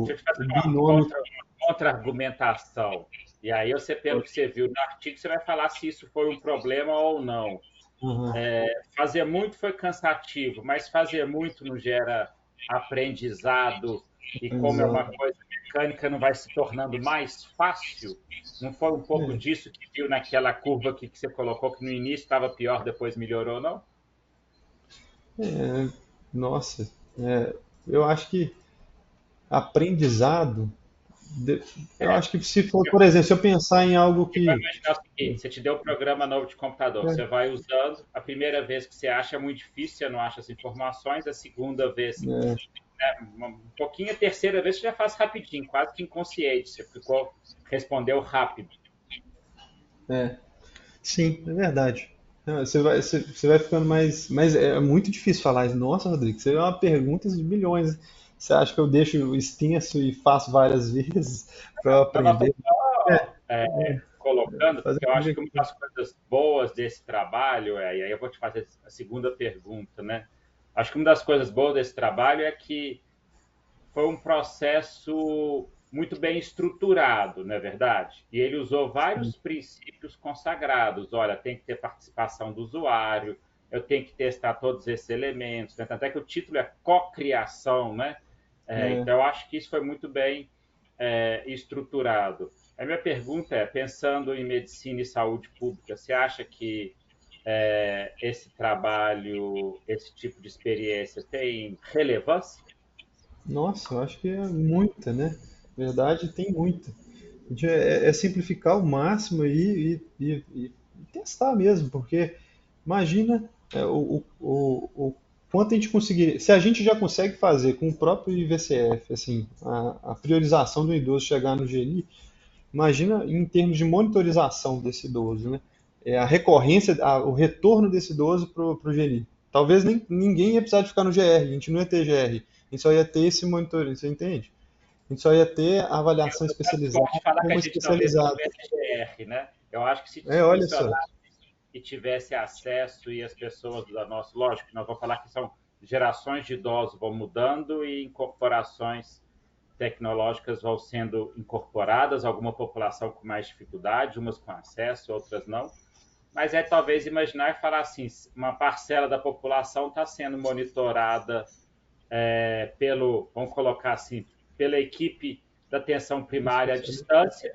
B: Deixa eu te
A: o
B: fazer
A: binômio.
B: uma contra-argumentação. E aí você, pelo que você viu no artigo, você vai falar se isso foi um problema ou não.
A: Aham,
B: Fazer muito foi cansativo, mas fazer muito não gera aprendizado e como é uma
A: exato.
B: coisa mecânica, não vai se tornando mais fácil? Não foi um pouco
A: É,
B: disso que viu naquela curva que você colocou, que no início estava pior, depois melhorou, não?
A: é, nossa, eu acho que aprendizado, de- eu
B: É,
A: acho que se for, por exemplo, se eu pensar em algo
B: você vai
A: que.
B: imaginar o seguinte: você te deu um programa novo de computador, você
A: É,
B: vai usando, a primeira vez que você acha é muito difícil, você não acha as informações, a segunda vez,
A: é,
B: um pouquinho, a terceira vez você já faz rapidinho, quase que inconsciente, respondeu rápido.
A: é, sim, é verdade. Não, você vai ficando mais. Mas é muito difícil falar isso. Nossa, Rodrigo, você é uma pergunta de milhões. Você acha que eu deixo extenso e faço várias vezes para eu
B: Então, nós
A: aprender?
B: estamos só colocando,
A: fazer
B: porque eu acho que uma
A: conjectura.
B: das coisas boas desse trabalho, e aí eu vou te fazer a segunda pergunta, né? Acho que uma das coisas boas desse trabalho é que foi um processo muito bem estruturado, não é verdade? E ele usou vários princípios consagrados. Olha, tem que ter participação do usuário, eu tenho que testar todos esses elementos, né? Tanto é que o título é cocriação, né?
A: É,
B: Então, eu acho que isso foi muito bem estruturado. A minha pergunta é, pensando em medicina e saúde pública, você acha que esse trabalho, esse tipo de experiência tem relevância?
A: nossa, eu acho que é muita, né? Na verdade, tem muita. É simplificar ao máximo aí e testar mesmo, porque imagina o quanto a gente conseguir. Se a gente já consegue fazer com o próprio IVCF, assim, a priorização do idoso chegar no GNI, imagina em termos de monitorização desse idoso, né? A recorrência, o retorno desse idoso para o GNI. Talvez ninguém ia precisar de ficar no GR, a gente não ia ter GR, a gente só ia ter esse monitoramento, você entende? A gente só ia ter a avaliação
B: Eu gosto
A: especializada
B: de falar
A: com
B: que a
A: uma
B: gente talvez não
A: especializada.
B: tivesse GR, né? Eu acho que se
A: Olha só.
B: funcionasse e tivesse acesso e as pessoas da nossa, lógico, nós vamos falar que são gerações de idosos vão mudando e incorporações tecnológicas vão sendo incorporadas, alguma população com mais dificuldade, umas com acesso, outras não. Mas é talvez imaginar e falar assim, uma parcela da população está sendo monitorada vamos colocar assim, pela equipe da atenção primária à distância.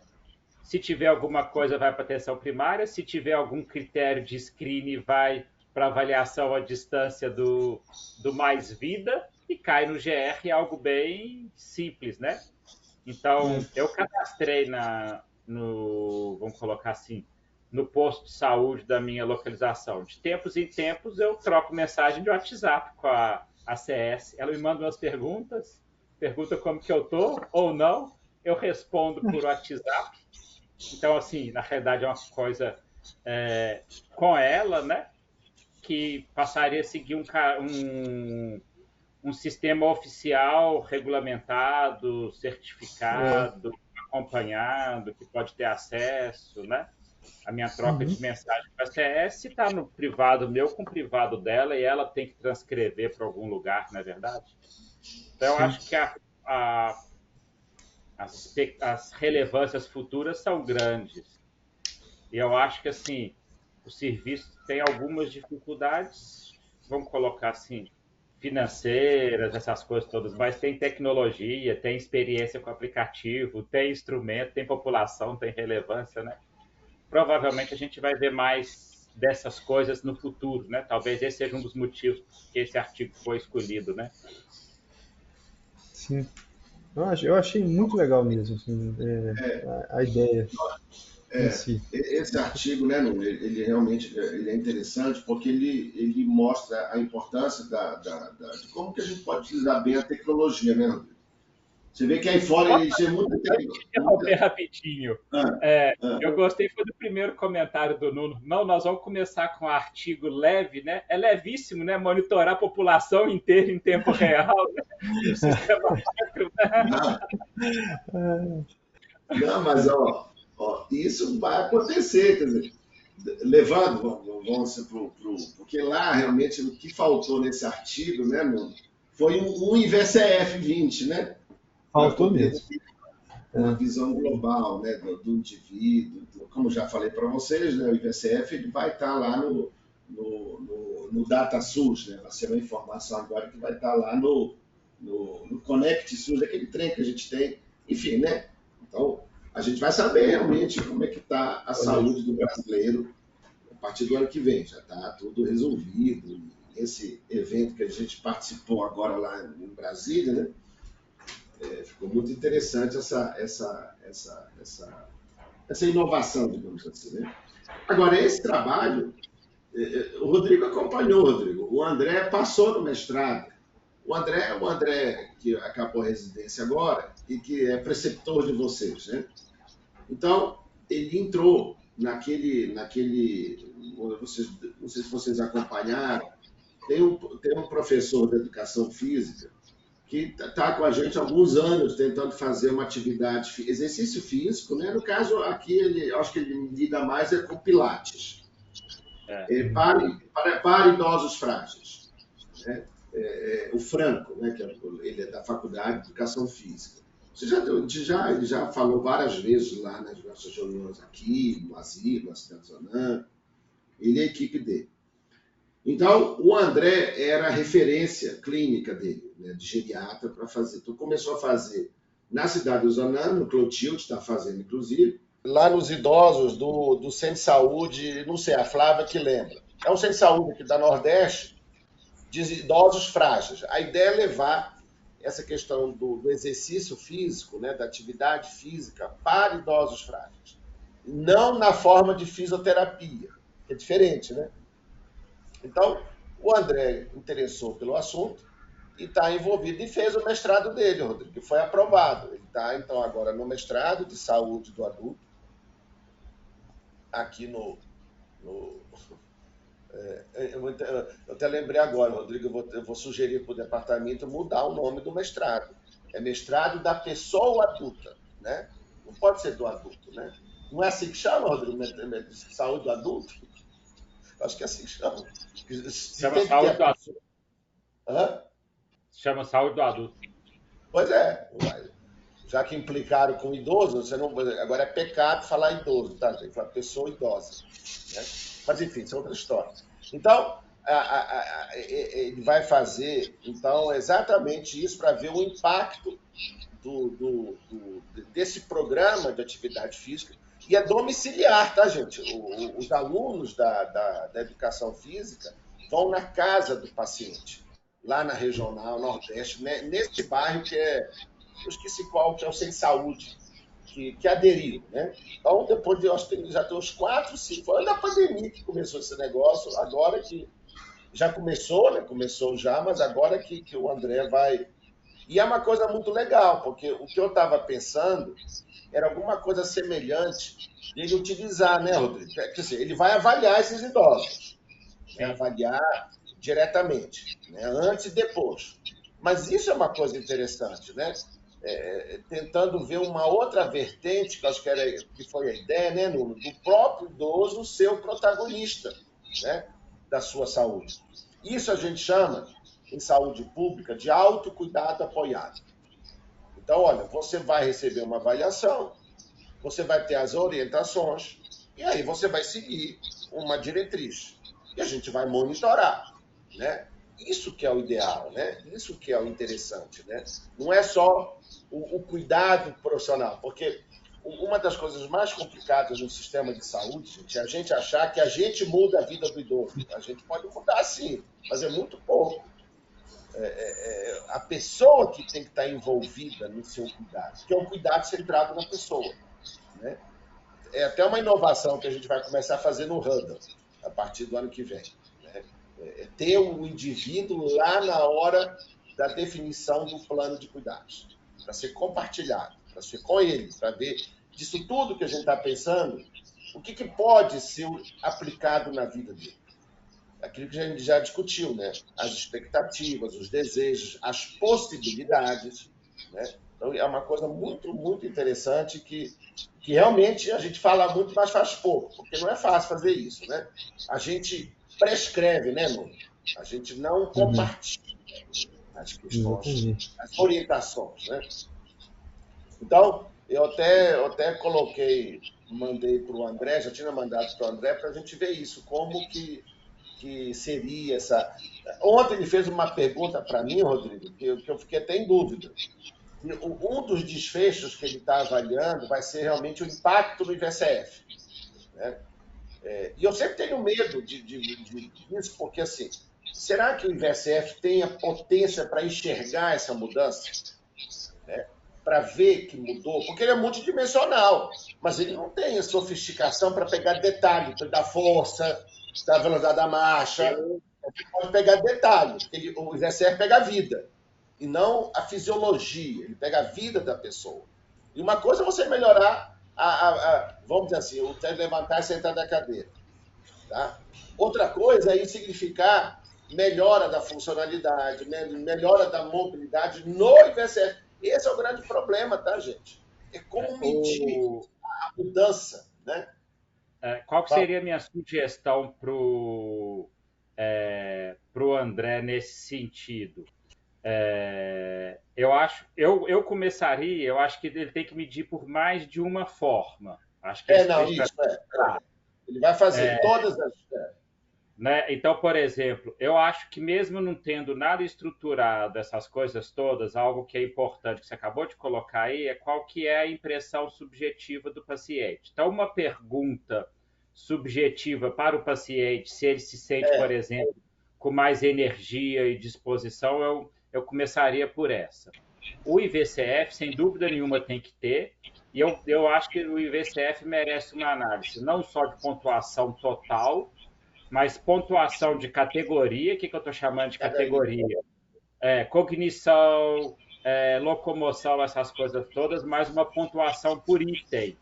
B: Se tiver alguma coisa, vai para atenção primária. Se tiver algum critério de screening, vai para avaliação à distância do mais vida e cai no GR, algo bem simples, né? Então, eu cadastrei vamos colocar assim, no posto de saúde da minha localização. De tempos em tempos, eu troco mensagem de WhatsApp com a CS. Ela me manda umas perguntas, pergunta como que eu tô ou não. Eu respondo por WhatsApp. Então, assim, na realidade é uma coisa com ela, né? Que passaria a seguir um sistema oficial, regulamentado,
A: É.
B: certificado, acompanhado, que pode ter acesso, né? A minha troca
A: Uhum.
B: de mensagem com a CS está no privado meu com o privado dela e ela tem que transcrever para algum lugar, não é verdade? Então, eu
A: Sim.
B: acho que a, as relevâncias futuras são grandes. E eu acho que, assim, o serviço tem algumas dificuldades, vamos colocar assim, financeiras, essas coisas todas, mas tem tecnologia, tem experiência com aplicativo, tem instrumento, tem população, tem relevância, né? Provavelmente a gente vai ver mais dessas coisas no futuro, né? Talvez esse seja um dos motivos que esse artigo foi escolhido, né?
A: Sim. Eu achei muito legal mesmo, assim, a ideia em si.
C: Esse artigo, né, Nuno, ele realmente ele é interessante porque ele mostra a importância de como que a gente pode utilizar bem a tecnologia, né, Rodrigo? Você vê que aí fora ele tinha muita
B: Te interromper
C: tecnologia.
B: rapidinho.
C: Ah,
B: Eu
C: ah,
B: gostei foi do primeiro comentário do Nuno. Não, nós vamos começar com um artigo leve, né? É levíssimo, né? Monitorar a população inteira em tempo real, né? No sistema macro, né?
C: não, não, mas ó, isso vai acontecer, quer dizer, levando, vamos porque lá realmente o que faltou nesse artigo, né, Nuno, foi um IVCF 20, né? Para
A: Faltou
C: poder
A: mesmo.
C: uma
A: É,
C: visão global, né, do indivíduo. Como já falei para vocês, né, o IVCF ele vai estar lá no DataSUS, né, vai ser uma informação agora que vai estar lá no Connect SUS, aquele trem que a gente tem, enfim, né? Então, a gente vai saber realmente como é que está a saúde do brasileiro a partir do ano que vem. Já está tudo resolvido. Esse evento que a gente participou agora lá em Brasília, né? Ficou muito interessante essa inovação, digamos assim. Né? Agora, esse trabalho, o Rodrigo acompanhou, Rodrigo. O André passou no mestrado. O André que acabou a residência agora e que é preceptor de vocês. Né? Então, ele entrou vocês, não sei se vocês acompanharam, tem um professor de educação física que está com a gente há alguns anos tentando fazer uma atividade, exercício físico, né? No caso aqui, acho que ele lida mais com Pilates, para idosos frágeis, né? O Franco, né? Ele é da Faculdade de Educação Física. Ele já falou várias vezes lá nas nossas reuniões aqui, no Asilo, na Cidade Zonã, ele e a equipe dele. Então, o André era a referência clínica dele, né, de geriatra, para fazer. Então, começou a fazer na cidade do Zonã, no Clotilde, está fazendo, inclusive. Lá nos idosos do Centro de Saúde, não sei, a Flávia que lembra. É um centro de saúde aqui da Nordeste, de idosos frágeis. A ideia é levar essa questão do exercício físico, né, da atividade física, para idosos frágeis. Não na forma de fisioterapia, que é diferente, né? Então, o André interessou pelo assunto e está envolvido e fez o mestrado dele, Rodrigo, que foi aprovado. Ele está, então, agora no mestrado de saúde do adulto, aqui eu até lembrei agora, Rodrigo, eu vou sugerir para o departamento mudar o nome do mestrado. É mestrado da pessoa adulta, né? Não pode ser do adulto, né? Não é assim que chama, Rodrigo, saúde do adulto? Acho que é assim que chama.
B: Chama saúde do adulto.
C: Hã?
B: Chama saúde do adulto.
C: Pois é. Já que implicaram com idoso, agora é pecado falar idoso, tá, gente? Falar pessoa idosa. Né? Mas, enfim, isso é outra história. Então, ele vai fazer exatamente isso para ver o impacto desse programa de atividade física. E é domiciliar, tá, gente? Os alunos da educação física vão na casa do paciente, lá na Regional Nordeste, né? Nesse bairro que eu esqueci qual, que é o Sem Saúde, que aderiu, né? Então, depois de, acho que já tem uns 4, 5, foi na pandemia que começou esse negócio, agora que já começou, né? Começou já, mas agora que o André vai... E é uma coisa muito legal, porque o que eu estava pensando era alguma coisa semelhante de ele utilizar, né, Rodrigo? Quer dizer, ele vai avaliar esses idosos, né? Avaliar diretamente, né? Antes e depois. Mas isso é uma coisa interessante, né? Tentando ver uma outra vertente, que acho que foi a ideia, né, Nuno? Do próprio idoso ser o protagonista, né, da sua saúde. Isso a gente chama, em saúde pública, de autocuidado apoiado. Então, olha, você vai receber uma avaliação, você vai ter as orientações, e aí você vai seguir uma diretriz. E a gente vai monitorar, né? Isso que é o ideal, né? Isso que é o interessante, né? Não é só o cuidado profissional, porque uma das coisas mais complicadas no sistema de saúde, gente, é a gente achar que a gente muda a vida do idoso. A gente pode mudar, sim, mas é muito pouco. A pessoa que tem que estar envolvida no seu cuidado, que é um cuidado centrado na pessoa, né? É até uma inovação que a gente vai começar a fazer no Hudl, a partir do ano que vem, né? Ter o indivíduo lá na hora da definição do plano de cuidados, para ser compartilhado, para ser com ele, para ver disso tudo que a gente está pensando, o que pode ser aplicado na vida dele. Aquilo que a gente já discutiu, né? As expectativas, os desejos, as possibilidades, né? Então, é uma coisa muito, muito interessante que realmente a gente fala muito, mas faz pouco, porque não é fácil fazer isso, né? A gente prescreve, né, Nuno? A gente não compartilha as questões, as orientações, né? Então, eu até mandei para o André, já tinha mandado para o André, para a gente ver isso, como que seria essa... Ontem ele fez uma pergunta para mim, Rodrigo, que eu fiquei até em dúvida. Um dos desfechos que ele está avaliando vai ser realmente o impacto no IVSF, né? E eu sempre tenho medo disso, porque, assim, será que o IVSF tem a potência para enxergar essa mudança? Né? Para ver que mudou? Porque ele é multidimensional, mas ele não tem a sofisticação para pegar detalhe, para dar força, da velocidade da marcha. Ele pode pegar detalhe, porque o IVSF pega a vida, e não a fisiologia, ele pega a vida da pessoa. E uma coisa é você melhorar, vamos dizer assim, o levantar e sentar da cadeira. Tá? Outra coisa é significar melhora da funcionalidade, melhora da mobilidade no IVSF. Esse é o grande problema, tá, gente? É como medir a mudança, né?
B: Qual que seria a minha sugestão para o André nesse sentido? Eu começaria, eu acho que ele tem que medir por mais de uma forma. Acho que
C: Ele vai fazer todas as...
B: Né? Então, por exemplo, eu acho que mesmo não tendo nada estruturado, essas coisas todas, algo que é importante que você acabou de colocar aí é qual que é a impressão subjetiva do paciente. Então, uma pergunta subjetiva para o paciente, se ele se sente, por exemplo, com mais energia e disposição, eu começaria por essa. O IVCF, sem dúvida nenhuma, tem que ter, e eu acho que o IVCF merece uma análise, não só de pontuação total, mas pontuação de categoria. O que eu estou chamando de categoria? Cognição, locomoção, essas coisas todas, mais uma pontuação por item.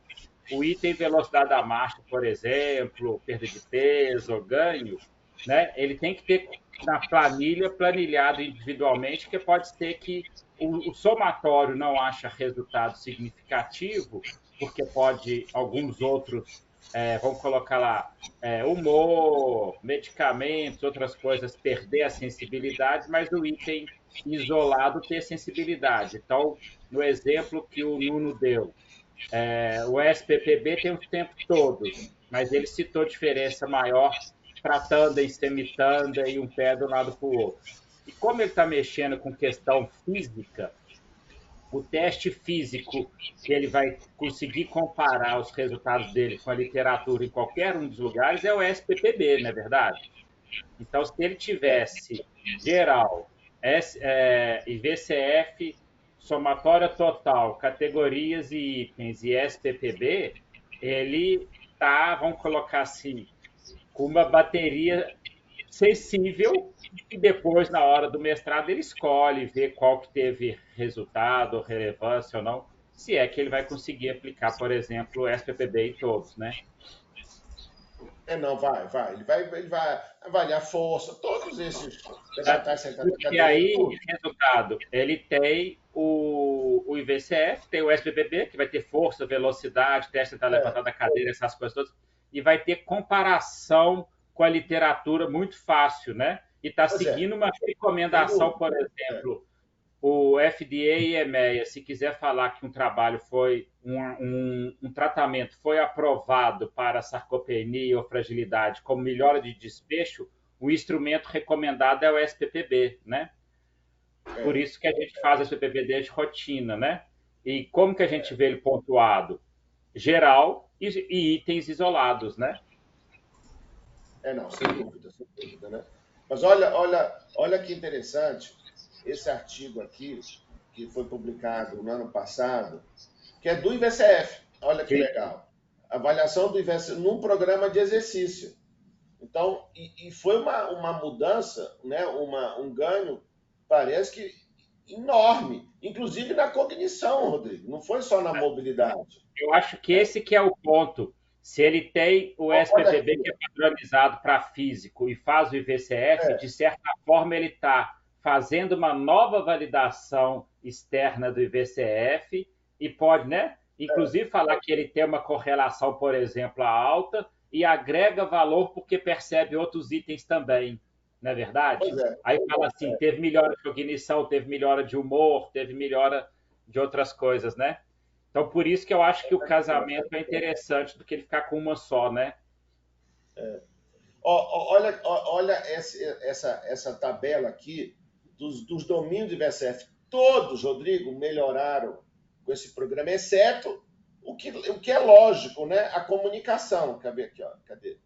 B: O item velocidade da marcha, por exemplo, perda de peso, ganho, né? Ele tem que ter na planilha, planilhado individualmente, porque pode ser que o somatório não acha resultado significativo, porque pode alguns outros, vamos colocar lá, humor, medicamentos, outras coisas, perder a sensibilidade, mas o item isolado ter sensibilidade. Então, no exemplo que o Nuno deu, o SPPB tem os tempos todos, mas ele citou diferença maior para tanda e semitanda e um pé do lado para o outro. E como ele está mexendo com questão física, o teste físico que ele vai conseguir comparar os resultados dele com a literatura em qualquer um dos lugares é o SPPB, não é verdade? Então, se ele tivesse geral, IVCF, somatória total, categorias e itens e SPPB, ele está, vamos colocar assim, com uma bateria sensível, e depois, na hora do mestrado, ele escolhe, vê qual que teve resultado, relevância ou não, se é que ele vai conseguir aplicar, por exemplo, o SPPB em todos, né?
C: Não, vai. Ele vai avaliar força, todos esses.
B: E aí, resultado, ele tem o IVCF, tem o SPPB, que vai ter força, velocidade, teste da levantada da cadeira, essas coisas todas, e vai ter comparação com a literatura muito fácil, né? E está seguindo uma recomendação, por exemplo, o FDA e EMEA, se quiser falar que um trabalho foi, um tratamento foi aprovado para sarcopenia ou fragilidade como melhora de desfecho, o instrumento recomendado é o SPPB, né? Por isso que a gente faz o SPPB de rotina, né? E como que a gente vê ele pontuado? Geral e itens isolados, né?
C: Não, sem dúvida, né? Mas olha que interessante esse artigo aqui, que foi publicado no ano passado, que é do IVCF. Olha que legal. Avaliação do IVCF num programa de exercício. Então, e foi uma mudança, né? Um ganho, parece que enorme, inclusive na cognição, Rodrigo. Não foi só na mobilidade.
B: Eu acho que esse que é o ponto. Se ele tem o SPPB, que é padronizado para físico, e faz o IVCF, de certa forma ele está fazendo uma nova validação externa do IVCF e pode, né, inclusive falar que ele tem uma correlação, por exemplo, alta e agrega valor porque percebe outros itens também, não é verdade? Aí fala assim, teve melhora de cognição, teve melhora de humor, teve melhora de outras coisas, né? Então, por isso que eu acho que o casamento é interessante do que ele ficar com uma só, né?
C: Olha essa tabela aqui dos domínios do IVCF. Todos, Rodrigo, melhoraram com esse programa, exceto o que é lógico, né? A comunicação. Cadê?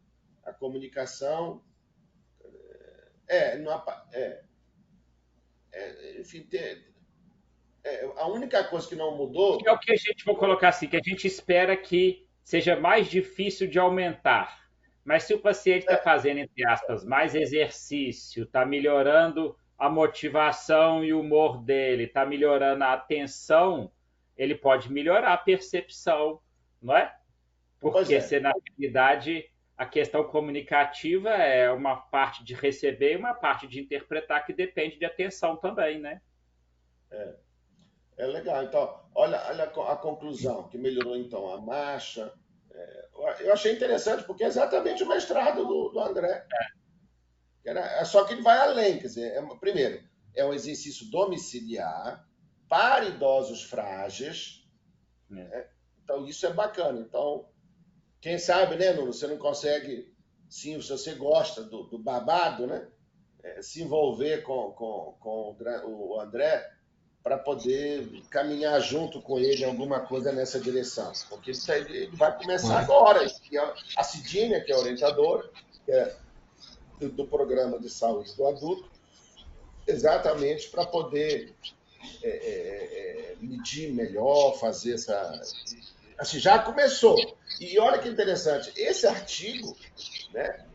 C: A comunicação... enfim, a única coisa que não mudou...
B: É o que a gente, vou colocar assim, que a gente espera que seja mais difícil de aumentar. Mas se o paciente está fazendo, entre aspas, mais exercício, está melhorando a motivação e o humor dele, está melhorando a atenção, ele pode melhorar a percepção, não é? Porque se na realidade a questão comunicativa é uma parte de receber e uma parte de interpretar que depende de atenção também, né?
C: É legal. Então, olha a conclusão, que melhorou então a marcha. Eu achei interessante, porque é exatamente o mestrado do André. Só que ele vai além, quer dizer, primeiro, é um exercício domiciliar para idosos frágeis. Então, isso é bacana. Então, quem sabe, né, Nuno, você não consegue, sim, se você gosta do babado, né, se envolver com o André para poder caminhar junto com ele em alguma coisa nessa direção. Porque ele vai começar agora. E a Cidinha, que é a orientadora, que é do programa de saúde do adulto, exatamente para poder medir melhor, fazer essa... Assim, já começou. E olha que interessante, esse artigo, né,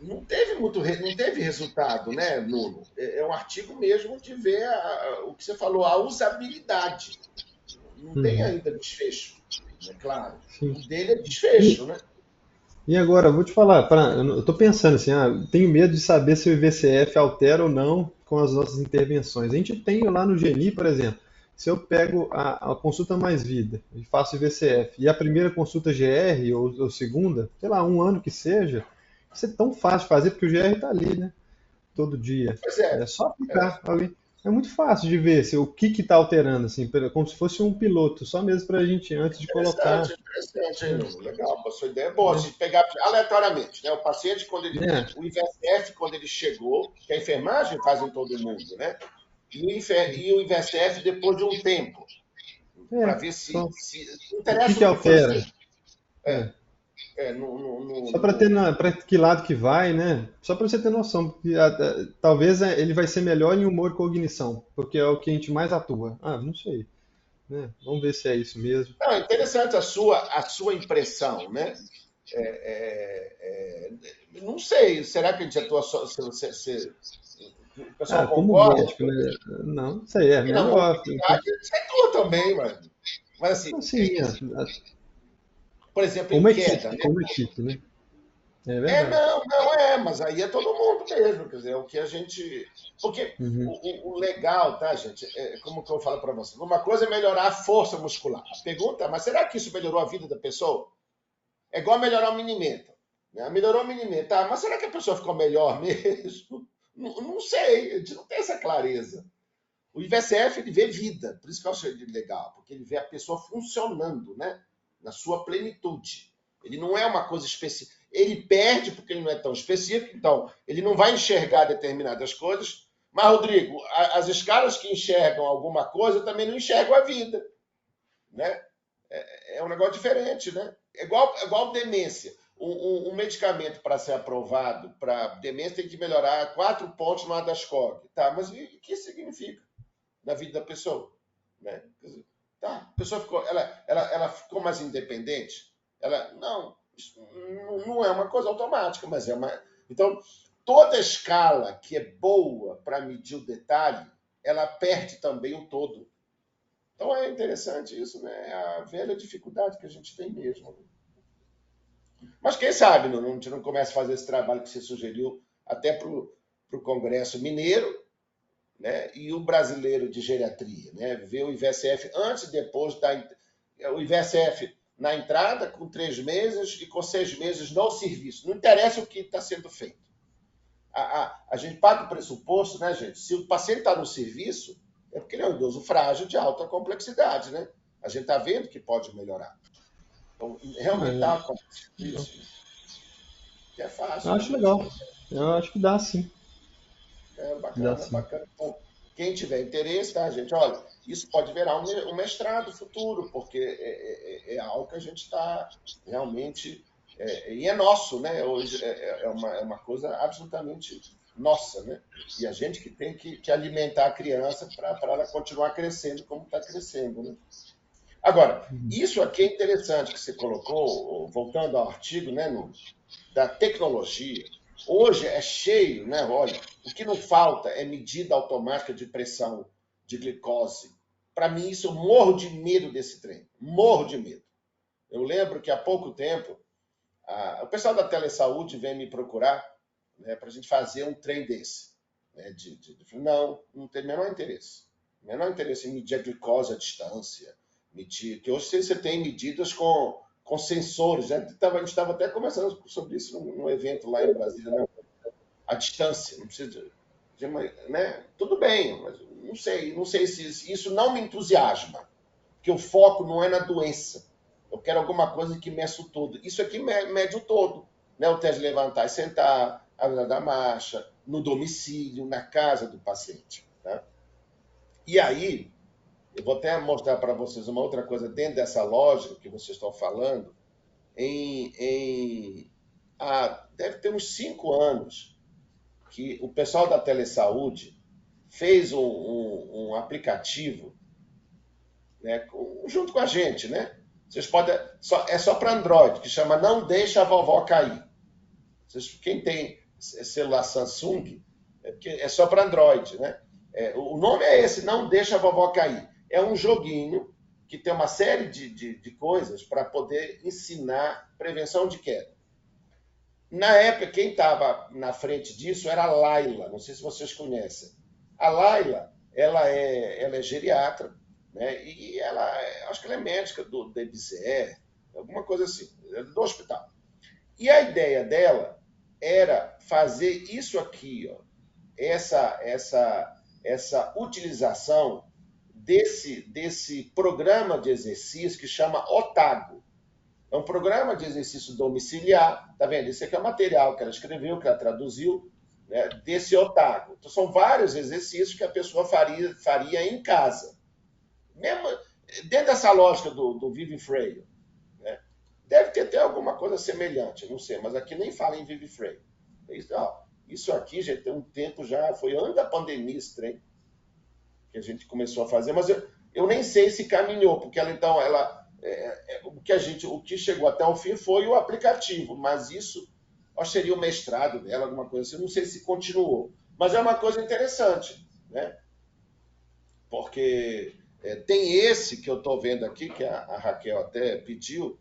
C: não teve resultado, né, Nuno? É um artigo mesmo de ver o que você falou, a usabilidade. Não tem ainda desfecho, né? Claro.
A: Sim.
C: O dele é desfecho, né?
A: E agora, eu vou te falar, eu estou pensando assim, tenho medo de saber se o IVCF altera ou não com as nossas intervenções. A gente tem lá no GNI, por exemplo, se eu pego a consulta mais vida e faço IVCF, e a primeira consulta GR, ou segunda, sei lá, um ano que seja, isso é tão fácil de fazer, porque o GR está ali, né? Todo dia.
C: Pois é.
A: É só aplicar ali. É muito fácil de ver o que está alterando, assim, como se fosse um piloto, só mesmo para a gente, antes de colocar.
C: Interessante, hein, Nuno? Legal, a sua ideia é boa. Se pegar aleatoriamente, né? O paciente, o IVSF, quando ele chegou, que a enfermagem faz em todo mundo, né? E o IVSF depois de um tempo, para ver se interessa
A: o que altera. Só para ter para que lado que vai, né? Só para você ter noção, porque talvez ele vai ser melhor em humor e cognição, porque é o que a gente mais atua. Não sei, né? Vamos ver se é isso mesmo.
C: Não, interessante a sua impressão, né? Não sei, será que a gente atua só? O pessoal
A: Como
C: concorda?
A: médico, né? Não sei, é
C: E na
A: melhor.
C: mobilidade, você atua também, mano. Mas assim, por exemplo, em queda, né?
A: Como equipe, né? É verdade.
C: Mas aí é todo mundo mesmo, quer dizer, é o que a gente... Porque o legal, tá, gente, como que eu falo para você, uma coisa é melhorar a força muscular. A pergunta, mas será que isso melhorou a vida da pessoa? É igual melhorar o minimento, né? Melhorou o minimento, mas será que a pessoa ficou melhor mesmo? Não sei, a gente não tem essa clareza. O IVSF, ele vê vida, por isso que eu achei ele legal, porque ele vê a pessoa funcionando, né? Na sua plenitude. Ele não é uma coisa específica. Ele perde porque ele não é tão específico, então ele não vai enxergar determinadas coisas. Mas, Rodrigo, as escalas que enxergam alguma coisa também não enxergam a vida, né? É um negócio diferente, né? É igual demência. Um medicamento para ser aprovado para demência tem que melhorar 4 pontos no ADAS-Cog. Tá, mas o que isso significa na vida da pessoa? Né? Tá, a pessoa ela ficou mais independente? Isso não é uma coisa automática, mas é uma... Então, toda escala que é boa para medir o detalhe, ela perde também o todo. Então é interessante isso, né? É a velha dificuldade que a gente tem mesmo. Mas quem sabe a gente não começa a fazer esse trabalho que você sugeriu até para o Congresso Mineiro, né? E o brasileiro de geriatria, né? Ver o IVSF antes e depois o IVSF na entrada com 3 meses e com 6 meses no serviço. Não interessa o que está sendo feito. A gente parte do pressuposto, né, gente? Se o paciente está no serviço, é porque ele é um idoso frágil de alta complexidade, né? A gente está vendo que pode melhorar. Então, realmente está acontecendo isso. Que é fácil.
A: Eu acho legal. Eu acho que dá sim.
C: Bacana. Então, quem tiver interesse, tá, gente? Olha, isso pode virar um mestrado futuro, porque é algo que a gente está realmente... e é nosso, né? Hoje é uma coisa absolutamente nossa, né? E a gente que tem que alimentar a criança para ela continuar crescendo como está crescendo, né? Agora, isso aqui é interessante que você colocou, voltando ao artigo, né, Nuno, da tecnologia. Hoje é cheio, né? Olha, o que não falta é medida automática de pressão de glicose. Para mim, isso eu morro de medo desse trem. Morro de medo. Eu lembro que há pouco tempo O pessoal da Telesaúde vem me procurar, né, para a gente fazer um trem desse. Né, não tem o menor interesse. O menor interesse em medir a glicose à distância, que hoje você tem medidas com sensores. Né? A gente estava até conversando sobre isso num evento lá em Brasília, né? A distância, não precisa né? Tudo bem, mas não sei se isso não me entusiasma, porque o foco não é na doença. Eu quero alguma coisa que meça o todo. Isso aqui mede o todo, né? O teste de levantar e sentar, a hora da marcha, no domicílio, na casa do paciente. Tá? E aí, eu vou até mostrar para vocês uma outra coisa dentro dessa lógica que vocês estão falando. Deve ter uns 5 anos que o pessoal da Telesaúde fez um aplicativo, né, junto com a gente, né? Vocês podem, é só para Android, que chama Não Deixa a Vovó Cair. Quem tem celular Samsung, é só para Android, né? O nome é esse, Não Deixa a Vovó Cair. É um joguinho que tem uma série de coisas para poder ensinar prevenção de queda. Na época, quem estava na frente disso era a Laila, não sei se vocês conhecem. A Laila, ela é geriatra, né? E acho que ela é médica do EBSER, alguma coisa assim, do hospital. E a ideia dela era fazer isso aqui, ó, essa utilização desse programa de exercício que chama Otago. É um programa de exercício domiciliar, tá vendo? Esse aqui é o material que ela escreveu, que ela traduziu, né, desse Otago. Então, são vários exercícios que a pessoa faria em casa. Mesmo dentro dessa lógica do Vivi Freio, né? Deve ter até alguma coisa semelhante, não sei, mas aqui nem fala em Vivi Freio. Isso aqui já tem um tempo já, foi antes da pandemia esse trem que a gente começou a fazer, mas eu nem sei se caminhou, porque o que chegou até o fim foi o aplicativo, mas isso acho que seria o mestrado dela, alguma coisa assim, não sei se continuou. Mas é uma coisa interessante, né? Porque tem esse que eu estou vendo aqui, que a Raquel até pediu,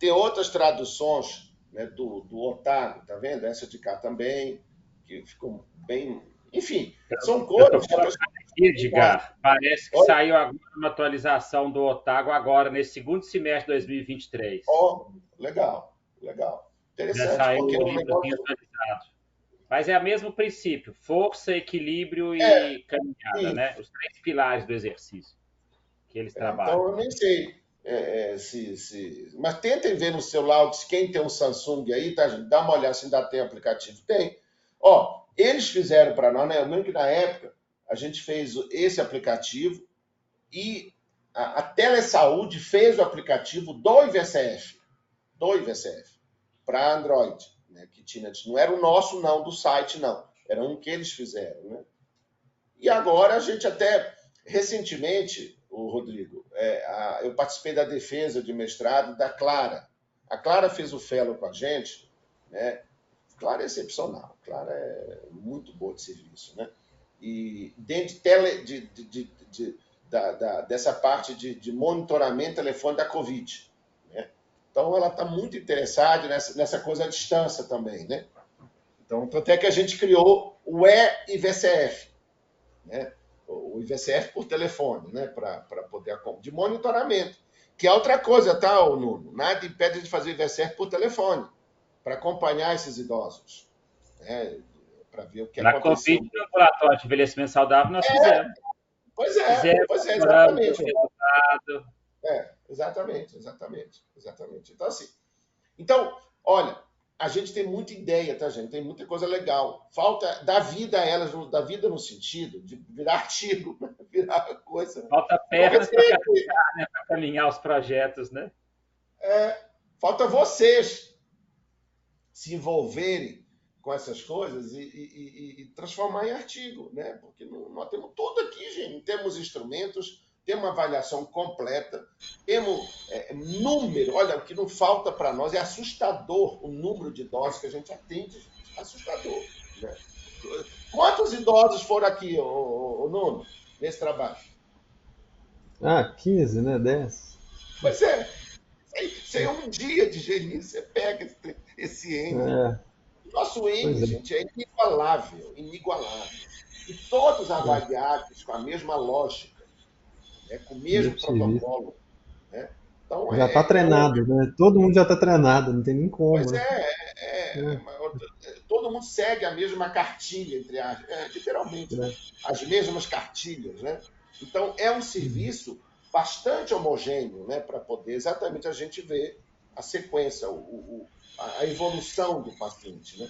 C: tem outras traduções, né, do Otago, tá vendo? Essa de cá também, que ficou bem... Enfim, são coisas...
B: Edgar, parece que saiu agora uma atualização do Otago agora, nesse segundo semestre de 2023.
C: Legal. Interessante.
B: Já saiu um livrozinho atualizado. Mas é o mesmo princípio, força, equilíbrio e caminhada, né? Os 3 pilares do exercício que eles trabalham.
C: Então, eu nem sei mas tentem ver no celular, quem tem um Samsung aí, tá, gente? Dá uma olhada se ainda tem aplicativo. Tem. Eles fizeram para nós, né? Eu lembro que na época a gente fez esse aplicativo e a Telesaúde fez o aplicativo do IVCF para Android, né? Que não era o nosso, não, do site, não. Era um que eles fizeram, né? E agora a gente até, recentemente, o Rodrigo, eu participei da defesa de mestrado da Clara. A Clara fez o fellow com a gente, né? Clara é excepcional, Clara é muito boa de serviço, né? E dentro dessa parte de monitoramento telefone da Covid, né? Então, ela está muito interessada nessa coisa à distância também, né? Então, até que a gente criou o IVCF, né? O IVCF por telefone, né? Para poder de monitoramento, que é outra coisa, tá, Nuno? Nada impede de fazer o IVCF por telefone, para acompanhar esses idosos, né? Para ver o que aconteceu.
B: Na Covid, no laboratório de envelhecimento saudável, nós fizemos.
C: Pois é, exatamente. Exatamente. Então, olha, a gente tem muita ideia, tá, gente? Tem muita coisa legal. Falta dar vida a elas, dar vida no sentido de virar artigo, virar coisa.
B: Falta pernas para caminhar os projetos, né?
C: Falta vocês se envolverem com essas coisas e transformar em artigo, né? Porque nós temos tudo aqui, gente. Temos instrumentos, temos uma avaliação completa, temos número. Olha, o que não falta para nós é assustador o número de idosos que a gente atende. Assustador, né? Quantos idosos foram aqui, Nuno, nesse trabalho?
A: 15, né? 10.
C: Pois é. Isso aí é um dia de gelinho, você pega esse trem. esse N.
A: É,
C: O nosso
A: pois
C: N,
A: é,
C: gente, é inigualável, inigualável. E todos
A: é,
C: avaliados com a mesma lógica, né, com o mesmo
A: mesmo serviço.
C: protocolo. Né? Então,
A: Já está treinado, né? Todo mundo já está treinado, não tem nem como,
C: pois
A: né?
C: é,
A: É,
C: todo mundo segue a mesma cartilha, entre aspas, literalmente, né?
A: é.
C: As mesmas cartilhas. Né? Então, é um serviço bastante homogêneo, né? Para poder exatamente a gente ver a sequência, a evolução do paciente. Né?